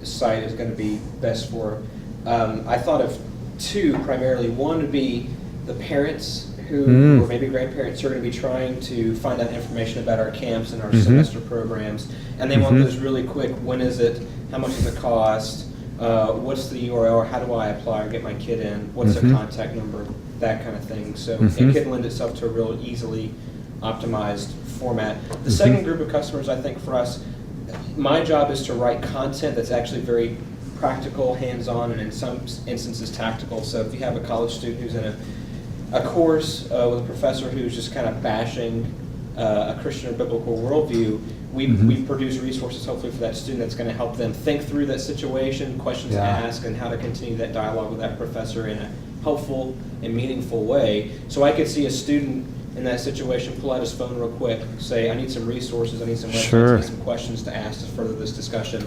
site is going to be best for, I thought of two primarily. One would be the parents who, or maybe grandparents, who are going to be trying to find out information about our camps and our semester programs, and they want those really quick. When is it? How much does it cost? What's the URL? Or how do I apply or get my kid in? What's their contact number? That kind of thing. So it could lend itself to a real easily optimized format. The second group of customers, I think for us, my job is to write content that's actually very practical, hands-on, and in some instances tactical. So if you have a college student who's in a course with a professor who's just kind of bashing a Christian or biblical worldview, we produce resources hopefully for that student that's going to help them think through that situation, questions to ask, and how to continue that dialogue with that professor in a helpful and meaningful way. So I could see a student in that situation, pull out his phone real quick, say, I need some resources, I need some websites, Sure. I need some questions to ask to further this discussion,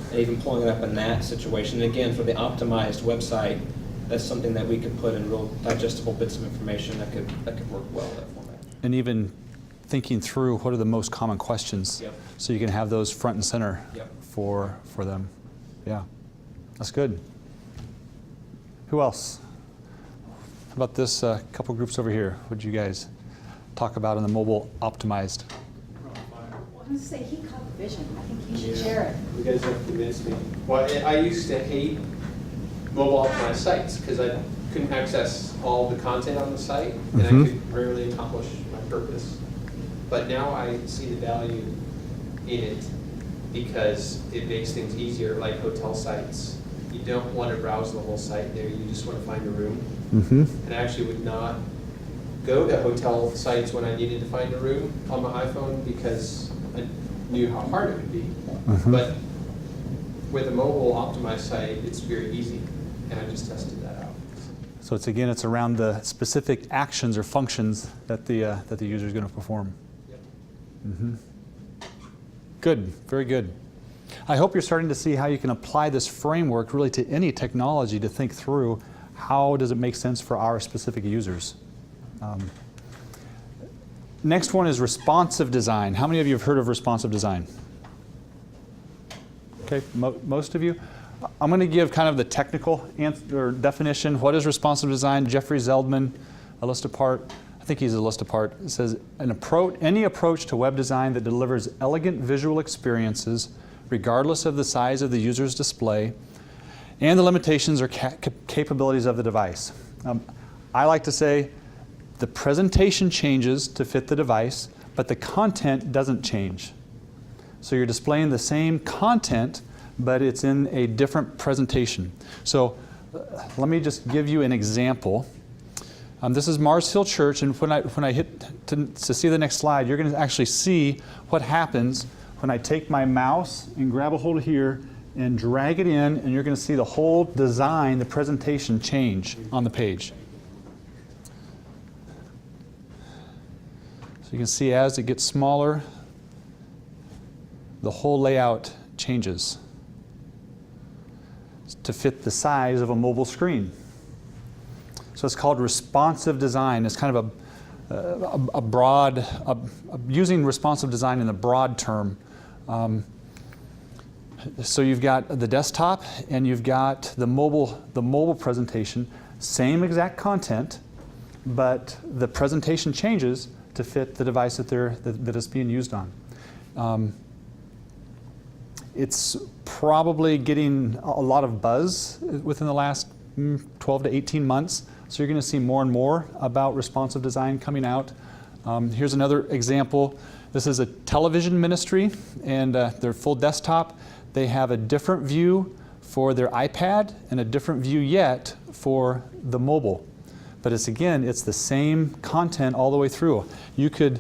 and even pulling it up in that situation. And again, for the optimized website, that's something that we could put in real digestible bits of information that could work well in that format. And even thinking through what are the most common questions, Yep. so you can have those front and center Yep. for them. Yeah, that's good. Who else? How about this couple groups over here? What did you guys talk about in the mobile optimized? I was gonna say, he caught the vision. I think he should share it. You guys have convinced me. Well, I used to hate mobile optimized sites because I couldn't access all the content on the site, and I could rarely accomplish my purpose. But now I see the value in it because it makes things easier, like hotel sites. You don't want to browse the whole site there, you just want to find a room. And I actually would not go to hotel sites when I needed to find a room on my iPhone because I knew how hard it would be. But with a mobile optimized site, it's very easy, and I just tested that out. So it's around the specific actions or functions that the user is going to perform. Yep. Good, very good. I hope you're starting to see how you can apply this framework really to any technology to think through how does it make sense for our specific users. Next one is responsive design. How many of you have heard of responsive design? Okay, most of you. I'm going to give kind of the technical answer or definition. What is responsive design? Jeffrey Zeldman, a list apart. I think he's a list apart. It says any approach to web design that delivers elegant visual experiences, regardless of the size of the user's display, and the limitations or capabilities of the device. I like to say the presentation changes to fit the device, but the content doesn't change. So you're displaying the same content, but it's in a different presentation. So let me just give you an example. This is Mars Hill Church, and when I hit to see the next slide, you're going to actually see what happens when I take my mouse and grab a hold of here and drag it in, and you're going to see the whole design, the presentation change on the page. So you can see as it gets smaller, the whole layout changes to fit the size of a mobile screen. So it's called responsive design. It's kind of a broad, using responsive design in a broad term. So you've got the desktop and you've got the mobile presentation, same exact content, but the presentation changes to fit the device that it's being used on. It's probably getting a lot of buzz within the last 12 to 18 months. So you're going to see more and more about responsive design coming out. Here's another example. This is a television ministry, and their full desktop. They have a different view for their iPad and a different view yet for the mobile. But it's the same content all the way through. You could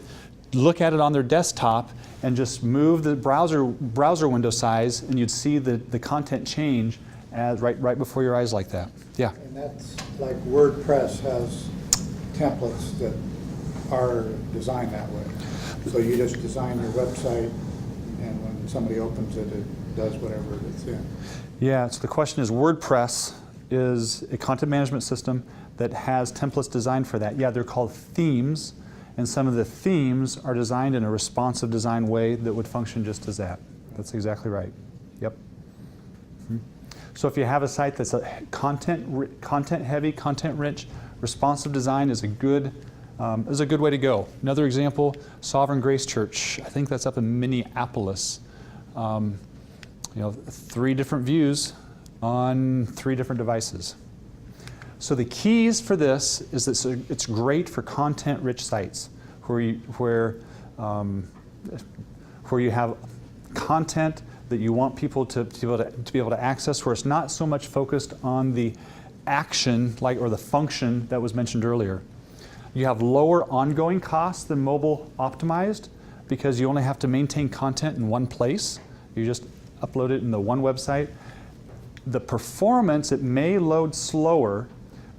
look at it on their desktop and just move the browser window size, and you'd see the content change as right before your eyes like that. Yeah. And that's like WordPress has templates that are designed that way. So you just design your website, and when somebody opens it, it does whatever it's in. Yeah, so the question is, WordPress is a content management system that has templates designed for that. Yeah, they're called themes, and some of the themes are designed in a responsive design way that would function just as that. That's exactly right. Yep. So if you have a site that's content heavy, content rich, responsive design is a good way to go. Another example, Sovereign Grace Church. I think that's up in Minneapolis. 3 different views on 3 different devices. So the keys for this is that it's great for content-rich sites where you have content that you want people to be able to access, where it's not so much focused on the action or the function that was mentioned earlier. You have lower ongoing costs than mobile optimized because you only have to maintain content in one place. You just upload it in the one website. The performance, it may load slower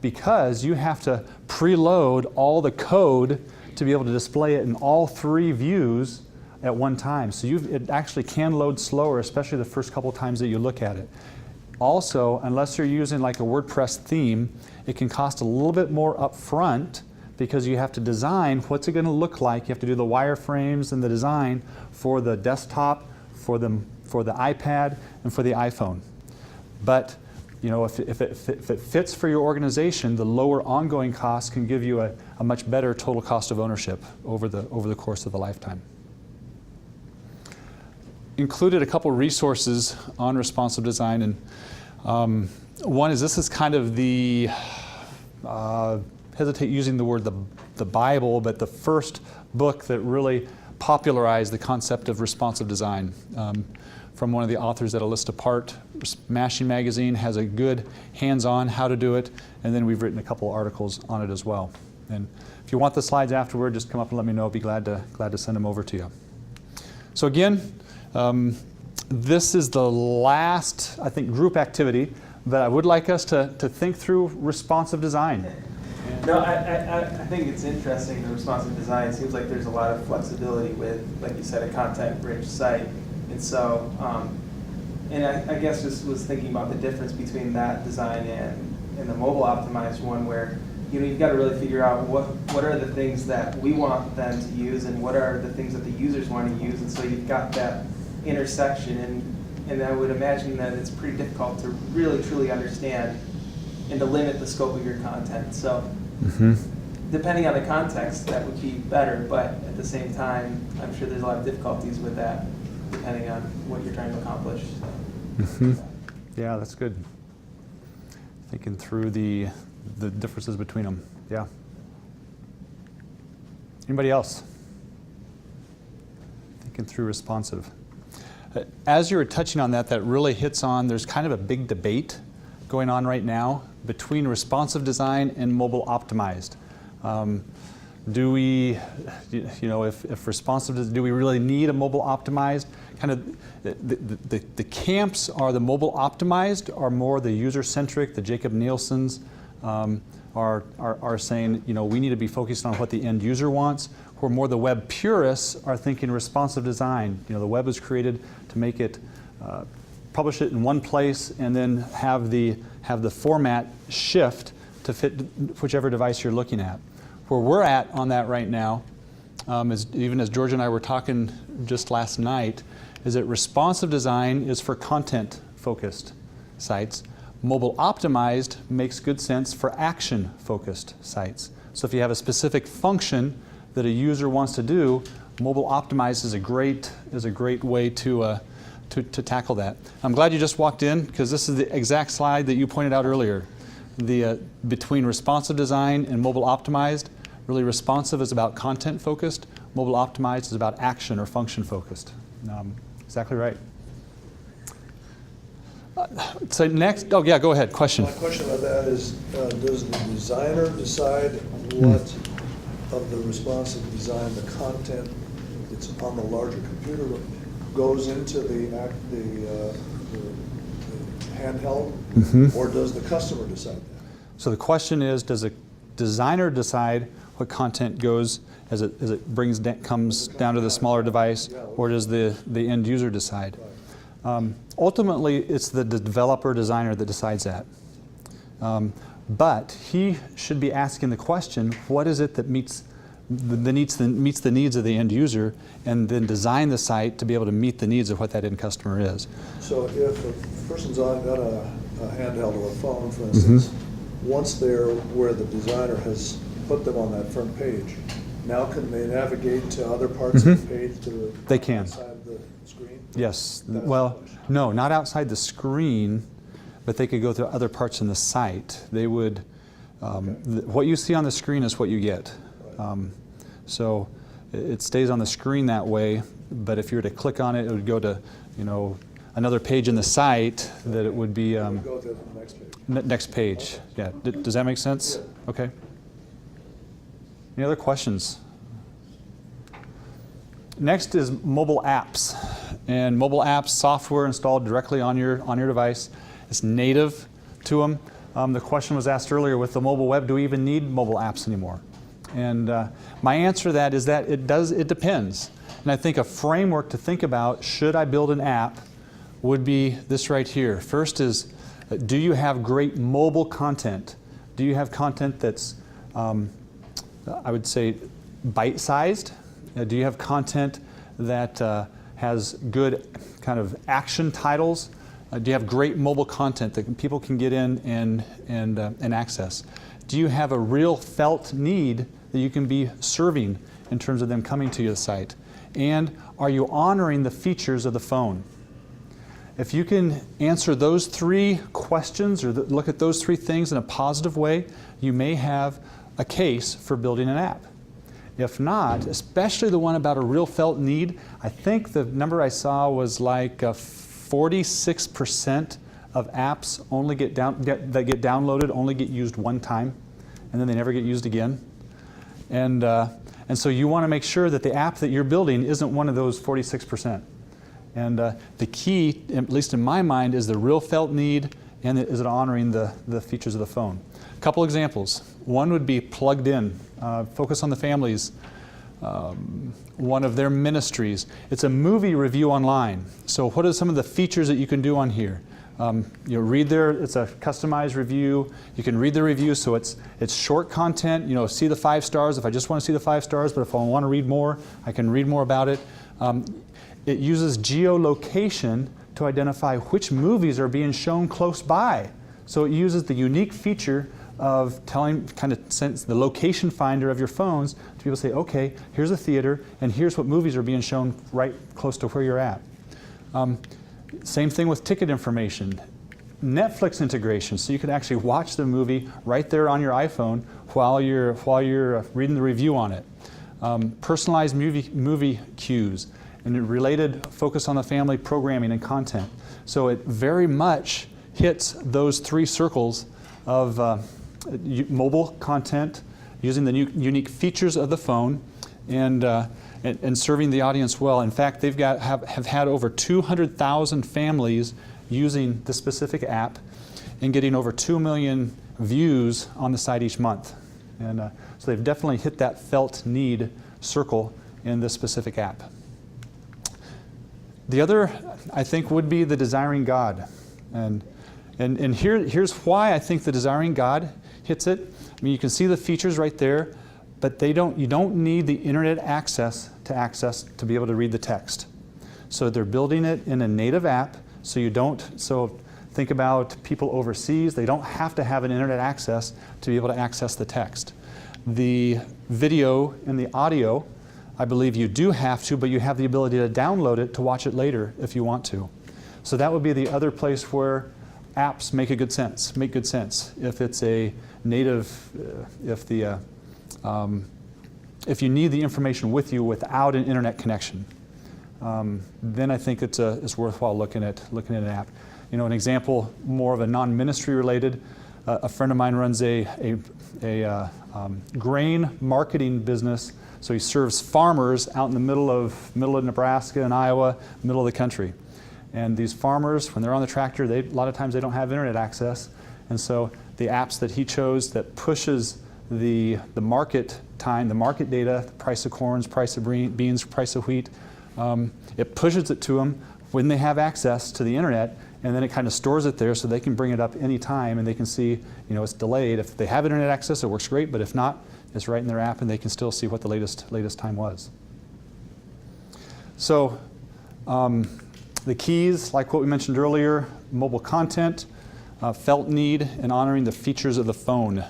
because you have to preload all the code to be able to display it in all 3 views at one time. So it actually can load slower, especially the first couple times that you look at it. Also, unless you're using like a WordPress theme, it can cost a little bit more up front because you have to design what's it going to look like. You have to do the wireframes and the design for the desktop, for the iPad, and for the iPhone. But you know, if it fits for your organization, the lower ongoing costs can give you a much better total cost of ownership over the course of the lifetime. Included a couple resources on responsive design, and one is, this is kind of the, hesitate using the word the Bible, but the first book that really popularized the concept of responsive design. From one of the authors at A List Apart. Mashing Magazine has a good hands-on how to do it, and then we've written a couple articles on it as well. And if you want the slides afterward, just come up and let me know. I'd be glad to send them over to you. So again, this is the last, I think, group activity, but I would like us to think through responsive design. No, I think it's interesting, the responsive design. It seems like there's a lot of flexibility with, like you said, a content-rich site. And so, and I guess just was thinking about the difference between that design and the mobile optimized one, where you've got to really figure out what are the things that we want them to use and what are the things that the users want to use. And so you've got that intersection, and I would imagine that it's pretty difficult to really truly understand and to limit the scope of your content. So depending on the context, that would be better, but at the same time, I'm sure there's a lot of difficulties with that, depending on what you're trying to accomplish. So. Yeah, that's good. Thinking through the differences between them. Yeah. Anybody else? Thinking through responsive. As you were touching on that really hits on, there's kind of a big debate going on right now between responsive design and mobile optimized. Do we, if responsive, do we really need a mobile optimized? Kind of the camps are the mobile optimized are more the user-centric. The Jacob Nielsen's are saying, we need to be focused on what the end user wants. Where more the web purists are thinking responsive design. The web was created to make it, publish it in one place, and then have the format shift to fit whichever device you're looking at. Where we're at on that right now, even as George and I were talking just last night, is that responsive design is for content-focused sites. Mobile optimized makes good sense for action-focused sites. So if you have a specific function that a user wants to do, mobile optimized is a great way to tackle that. I'm glad you just walked in, because this is the exact slide that you pointed out earlier. Between responsive design and mobile optimized, really responsive is about content focused, mobile optimized is about action or function focused. Exactly right. So next, go ahead, question. My question about that is, does the designer decide what of the responsive design, the content that's on the larger computer goes into the handheld, or does the customer decide that? So the question is, does a designer decide what content goes as it comes down to the smaller device, or does the end user decide? Ultimately, it's the developer designer that decides that. But he should be asking the question, what is it that meets the needs of the end user, and then design the site to be able to meet the needs of what that end customer is. So if a person's got a handheld or a phone, for instance, once they're where the designer has put them on that front page, now can they navigate to other parts of the page They can. Outside the screen? Yes. Well, no, not outside the screen, but they could go to other parts in the site. They would, what you see on the screen is what you get. So it stays on the screen that way, but if you were to click on it, it would go to, another page in the site that it would be Go to the next page. next page. Yeah. Does that make sense? Okay. Any other questions? Next is mobile apps. And mobile apps, software installed directly on your device. It's native to them. The question was asked earlier with the mobile web, do we even need mobile apps anymore? And my answer to that is that it depends. And I think a framework to think about, should I build an app, would be this right here. First is, do you have great mobile content? Do you have content that's, I would say, bite-sized? Do you have content that has good kind of action titles? Do you have great mobile content that people can get in and access? Do you have a real felt need that you can be serving in terms of them coming to your site? And are you honoring the features of the phone? If you can answer those three questions or look at those three things in a positive way, you may have a case for building an app. If not, especially the one about a real felt need, I think the number I saw was like 46% of apps only that get downloaded only get used one time, and then they never get used again. And so you want to make sure that the app that you're building isn't one of those 46%. And the key, at least in my mind, is the real felt need, and is it honoring the features of the phone. A couple examples. One would be Plugged In, Focus on the Families, one of their ministries. It's a movie review online. So what are some of the features that you can do on here? Read it's a customized review. You can read the review, so it's short content. See the 5 stars if I just want to see the 5 stars, but if I want to read more, I can read more about it. It uses geolocation to identify which movies are being shown close by. So it uses the unique feature of sense the location finder of your phones to be able to say, okay, here's a theater, and here's what movies are being shown right close to where you're at. Same thing with ticket information. Netflix integration, so you can actually watch the movie right there on your iPhone while you're reading the review on it. Personalized movie cues and related focus on the family programming and content. So it very much hits those 3 circles of mobile content, using the unique features of the phone, and serving the audience well. In fact, have had over 200,000 families using the specific app and getting over 2 million views on the site each month. And so they've definitely hit that felt need circle in this specific app. The other, I think, would be the Desiring God. And here's why I think the Desiring God hits it. I mean, you can see the features right there, but you don't need the internet access to be able to read the text. So they're building it in a native app, so think about people overseas, they don't have to have an internet access to be able to access the text. The video and the audio, I believe you do have to, but you have the ability to download it to watch it later if you want to. So that would be the other place where apps make good sense. If it's a native, if you need the information with you without an internet connection, then I think it's worthwhile looking at an app. An example, more of a non-ministry related. A friend of mine runs a grain marketing business. So he serves farmers out in the middle of Nebraska and Iowa, middle of the country. And these farmers, when they're on the tractor, a lot of times they don't have internet access. And so the apps that he chose that pushes the market time, the market data, the price of corns, price of beans, price of wheat, it pushes it to them when they have access to the internet, and then it kind of stores it there so they can bring it up any time and they can see, it's delayed. If they have internet access, it works great, but if not, it's right in their app and they can still see what the latest time was. So the keys, like what we mentioned earlier, mobile content, felt need, and honoring the features of the phone.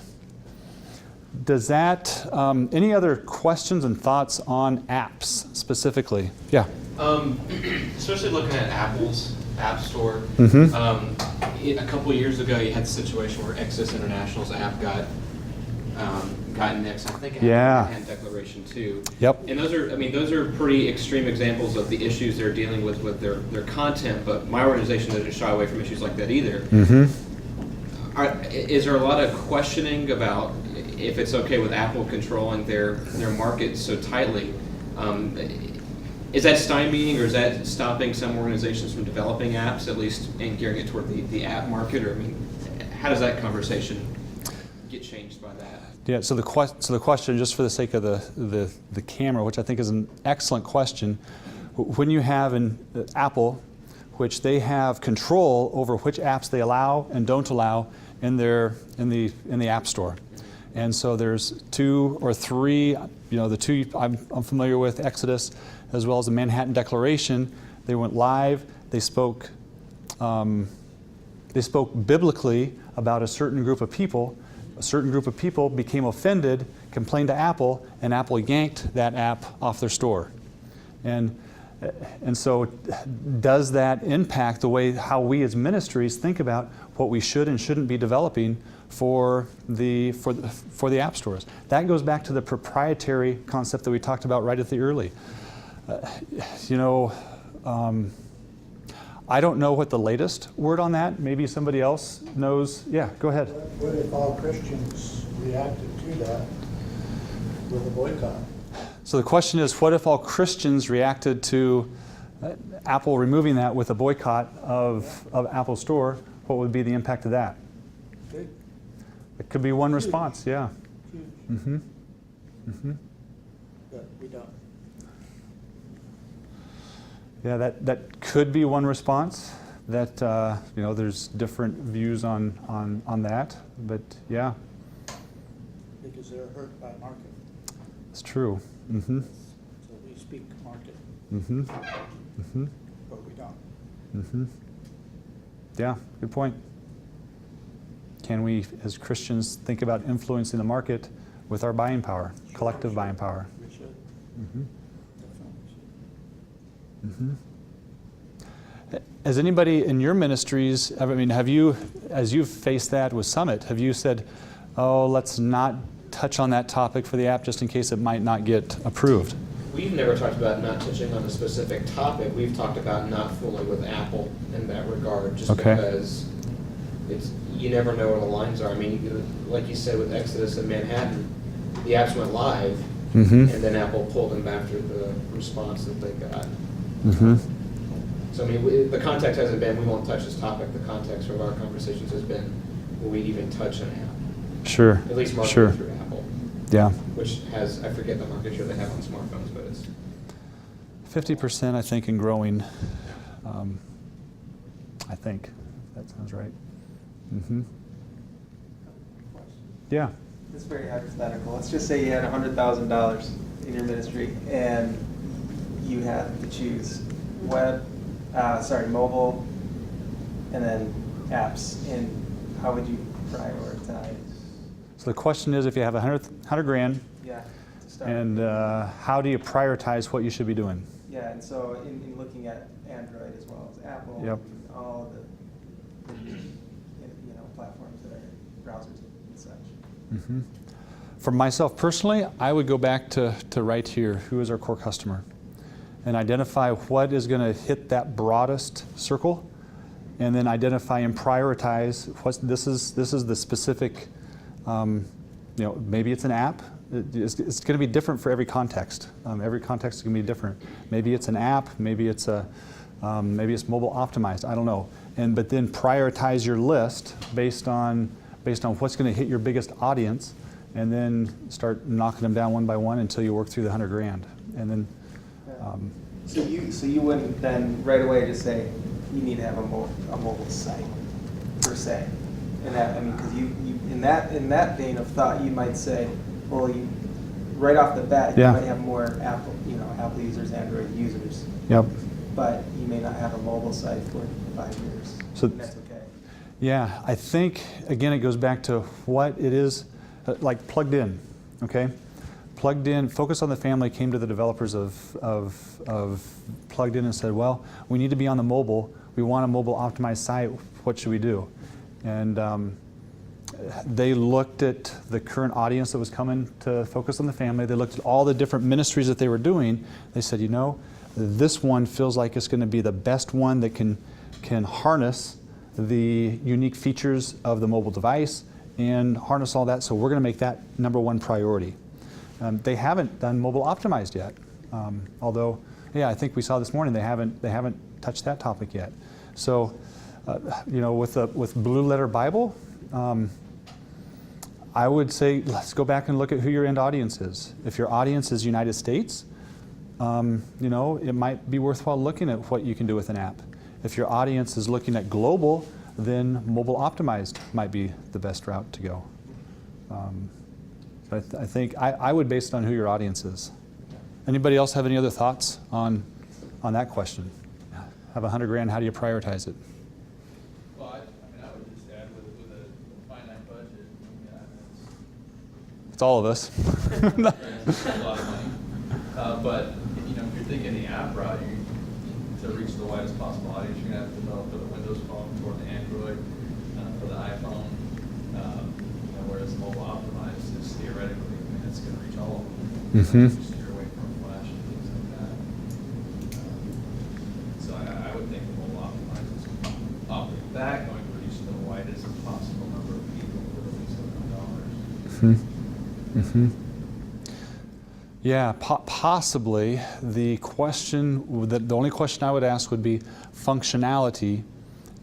Does that, any other questions and thoughts on apps specifically? Yeah. Especially looking at Apple's App Store. A couple of years ago, you had a situation where Access International's app got nixed. I think it had a hand declaration too. Yep. And those are pretty extreme examples of the issues they're dealing with their content. But my organization doesn't shy away from issues like that either. Is there a lot of questioning about if it's okay with Apple controlling their market so tightly? Is that stymieing, or is that stopping some organizations from developing apps, at least, and gearing it toward the app market? Or how does that conversation get changed by that? Yeah, so the question, just for the sake of the camera, which I think is an excellent question, when you have an Apple, which they have control over which apps they allow and don't allow in the App Store. And so there's 2 or 3, the 2 I'm familiar with, Exodus, as well as the Manhattan Declaration. They went live. They spoke biblically about a certain group of people. A certain group of people became offended, complained to Apple, and Apple yanked that app off their store. And so does that impact the way how we as ministries think about what we should and shouldn't be developing for the app stores? That goes back to the proprietary concept that we talked about right at the early. I don't know what the latest word on that. Maybe somebody else knows. Yeah, go ahead. What if all Christians reacted to that with a boycott? So the question is, what if all Christians reacted to Apple removing that with a boycott of Apple Store? What would be the impact of that? Big. It could be one response, yeah. Huge. Mm-hmm. Mm-hmm. But we don't. Yeah, that could be one response. That there's different views on that, but yeah. Because they're hurt by market. It's true. Mm-hmm. So we speak market. Mm-hmm. Mm-hmm. But we don't. Mm-hmm. Yeah, good point. Can we, as Christians, think about influencing the market with our buying power, collective buying power? We should. Mm-hmm. Definitely should. Mm-hmm. Has anybody in your ministries, have you, as you've faced that with Summit, have you said, oh, let's not touch on that topic for the app just in case it might not get approved? We've never talked about not touching on a specific topic. We've talked about not fooling with Apple in that regard, just because you never know where the lines are. I mean, like you said with Exodus and Manhattan, the apps went live, mm-hmm. and then Apple pulled them after the response that they got. Mm-hmm. So I mean, the context hasn't been, we won't touch this topic. The context of our conversations has been, will we even touch an app? Sure. At least marketed Sure. through Apple. Yeah. Which has, I forget the market share they have on smartphones, but it's 50%, I think, and growing. I think that sounds right. Mm-hmm. Yeah. It's very hypothetical. Let's just say you had $100,000 in your ministry, and you had to choose mobile, and then apps. And how would you prioritize? So the question is, if you have 100 grand, Yeah. To start. and how do you prioritize what you should be doing? Yeah, and so in looking at Android as well as Apple, Yep. and all the platforms that are browsers and such. Mm-hmm. For myself personally, I would go back to right here, who is our core customer, and identify what is going to hit that broadest circle, and then identify and prioritize this is the specific. Maybe it's an app. It's going to be different for every context. Every context is going to be different. Maybe it's an app. Maybe it's mobile optimized. I don't know. But then prioritize your list based on what's going to hit your biggest audience, and then start knocking them down one by one until you work through the 100 grand. And then. So you wouldn't then right away just say you need to have a mobile site per se. And that, because you in that vein of thought, you might say, well, you right off the bat, you might have more Apple users, Android users. Yep. But you may not have a mobile site for 5 years. So and that's okay. Yeah, I think again it goes back to what it is, like plugged in. Okay, plugged in. Focus on the Family came to the developers of plugged in and said, well, we need to be on the mobile. We want a mobile optimized site. What should we do? And they looked at the current audience that was coming to Focus on the Family. They looked at all the different ministries that they were doing. They said, this one feels like it's going to be the best one that can harness the unique features of the mobile device and harness all that. So we're going to make that #1 priority. They haven't done mobile optimized yet, although, I think we saw this morning they haven't touched that topic yet. So, with Blue Letter Bible, I would say let's go back and look at who your end audience is. If your audience is United States, you know, it might be worthwhile looking at what you can do with an app. If your audience is looking at global, then mobile optimized might be the best route to go. But I think I would base it on who your audience is. Anybody else have any other thoughts on that question? Have $100,000, how do you prioritize it? Well, I mean, I would just add with a finite budget, yeah, It's all of us. it's a lot of money. But, you know, if you're thinking the app route, to reach the widest possible audience, you're gonna have to develop for the Windows phone, for the Android, for the iPhone. You know, whereas mobile optimized is theoretically, I mean, it's gonna reach all of them. Steer away from flash and things like that. So I would think mobile optimized is off the bat going to reach the widest possible number of people for the least amount of dollars. Yeah, possibly. The question, the only question I would ask would be functionality.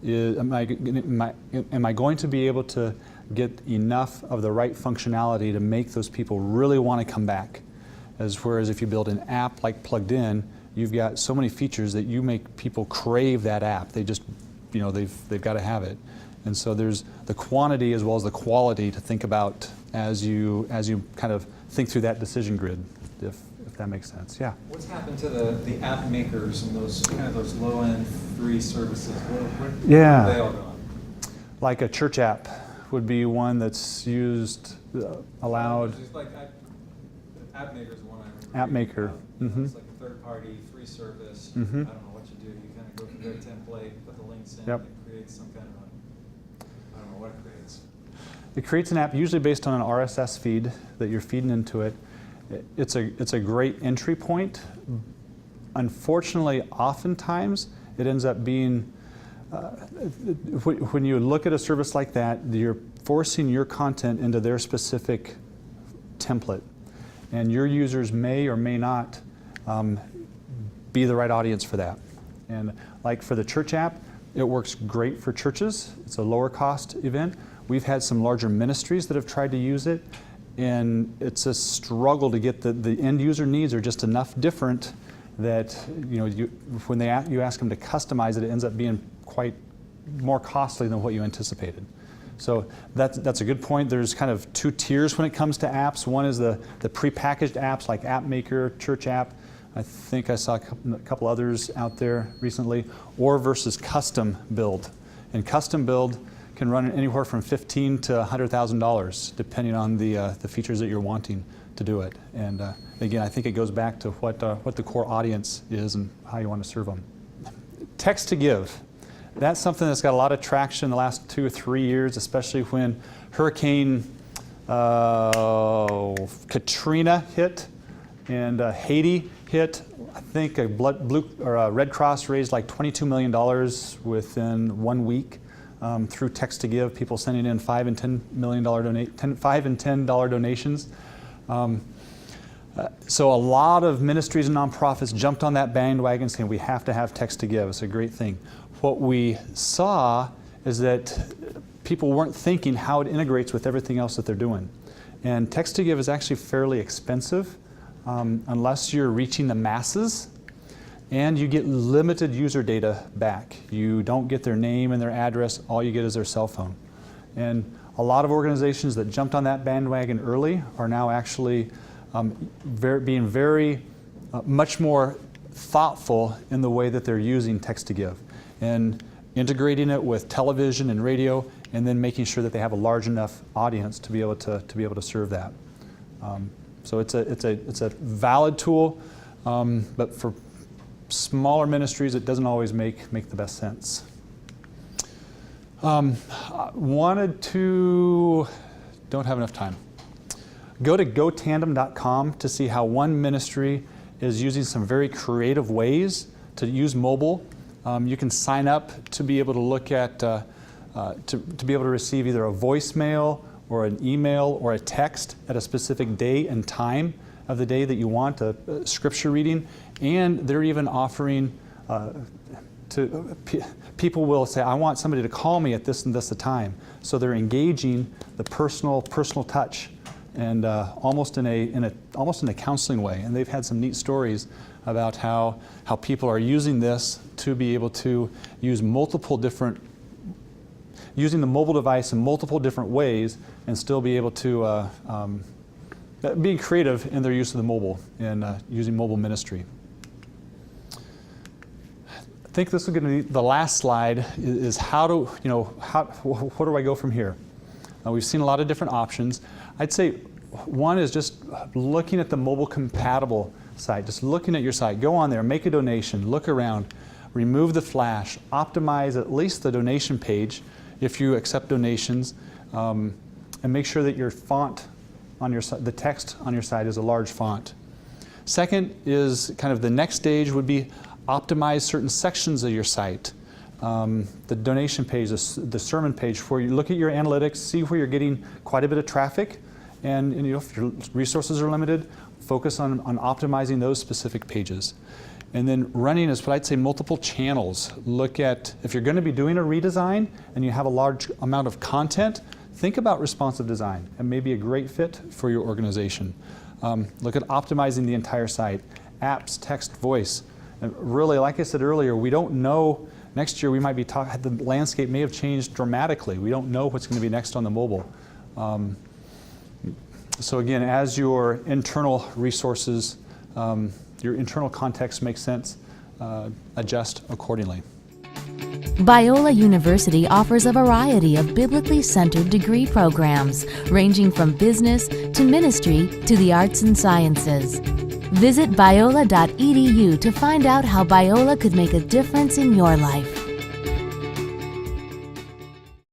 Am I going to be able to get enough of the right functionality to make those people really want to come back? Whereas if you build an app like Plugged In, you've got so many features that you make people crave that app. They just, you know, they've got to have it. And so there's the quantity as well as the quality to think about as you kind of think through that decision grid, if that makes sense. Yeah. What's happened to the app makers and those kind of those low-end free services? Where are they all gone? Like a church app would be one that's used, allowed. Just like App Maker is one I remember. App Maker. It's like a third-party free service. I don't know what you do. You kind of go through their template, put the links in, and it creates some kind of I don't know what it creates. It creates an app usually based on an RSS feed that you're feeding into it. It's a great entry point. Unfortunately, oftentimes it ends up being, when you look at a service like that, you're forcing your content into their specific template. And your users may or may not be the right audience for that. And like for the church app, it works great for churches. It's a lower cost event. We've had some larger ministries that have tried to use it, and it's a struggle to get the end user needs are just enough different that, you know, when you ask them to customize it, it ends up being quite more costly than what you anticipated. So that's a good point. There's kind of two tiers when it comes to apps. One is the prepackaged apps like App Maker, Church App. I think I saw a couple others out there recently, or versus custom build. And custom build can run anywhere from $15,000 to $100,000, depending on the features that you're wanting to do it. And again, I think it goes back to what the core audience is and how you want to serve them. Text to give. That's something that's got a lot of traction in the last 2 or 3 years, especially when Hurricane Katrina hit and Haiti hit. I think a Red Cross raised like $22 million within 1 week through Text to Give. People sending in $5 and $10 donations. So a lot of ministries and nonprofits jumped on that bandwagon saying we have to have Text to Give. It's a great thing. What we saw is that people weren't thinking how it integrates with everything else that they're doing. And Text to Give is actually fairly expensive unless you're reaching the masses, and you get limited user data back. You don't get their name and their address, all you get is their cell phone. And a lot of organizations that jumped on that bandwagon early are now actually being very much more thoughtful in the way that they're using Text to Give, and integrating it with television and radio, and then making sure that they have a large enough audience to be able to serve that. So it's a valid tool, but for smaller ministries, it doesn't always make the best sense. Don't have enough time. Go to gotandem.com to see how one ministry is using some very creative ways to use mobile. You can sign up to be able to look at, to be able to receive either a voicemail or an email or a text at a specific day and time of the day that you want, a scripture reading. And they're even offering people will say, I want somebody to call me at this and this time. So they're engaging the personal touch, and almost in a counseling way. And they've had some neat stories about how people are using this to be able to use using the mobile device in multiple different ways and still be able to being creative in their use of the mobile and using mobile ministry. I think this is going to be the last slide. Is what do I go from here? We've seen a lot of different options. I'd say one is just looking at the mobile compatible site. Just looking at your site. Go on there, make a donation, look around, remove the flash, optimize at least the donation page if you accept donations, and make sure that your font on your site, the text on your site, is a large font. Second is kind of the next stage would be optimize certain sections of your site. The donation page, the sermon page, where you look at your analytics, see where you're getting quite a bit of traffic, and if your resources are limited, focus on optimizing those specific pages. And then running is what I'd say multiple channels. Look at, if you're going to be doing a redesign and you have a large amount of content, think about responsive design. It may be a great fit for your organization. Look at optimizing the entire site. Apps, text, voice. And really, like I said earlier, we don't know. Next year we might be the landscape may have changed dramatically. We don't know what's going to be next on the mobile. So again, as your internal resources, your internal context makes sense, adjust accordingly. Biola University offers a variety of biblically centered degree programs, ranging from business to ministry to the arts and sciences. Visit biola.edu to find out how Biola could make a difference in your life.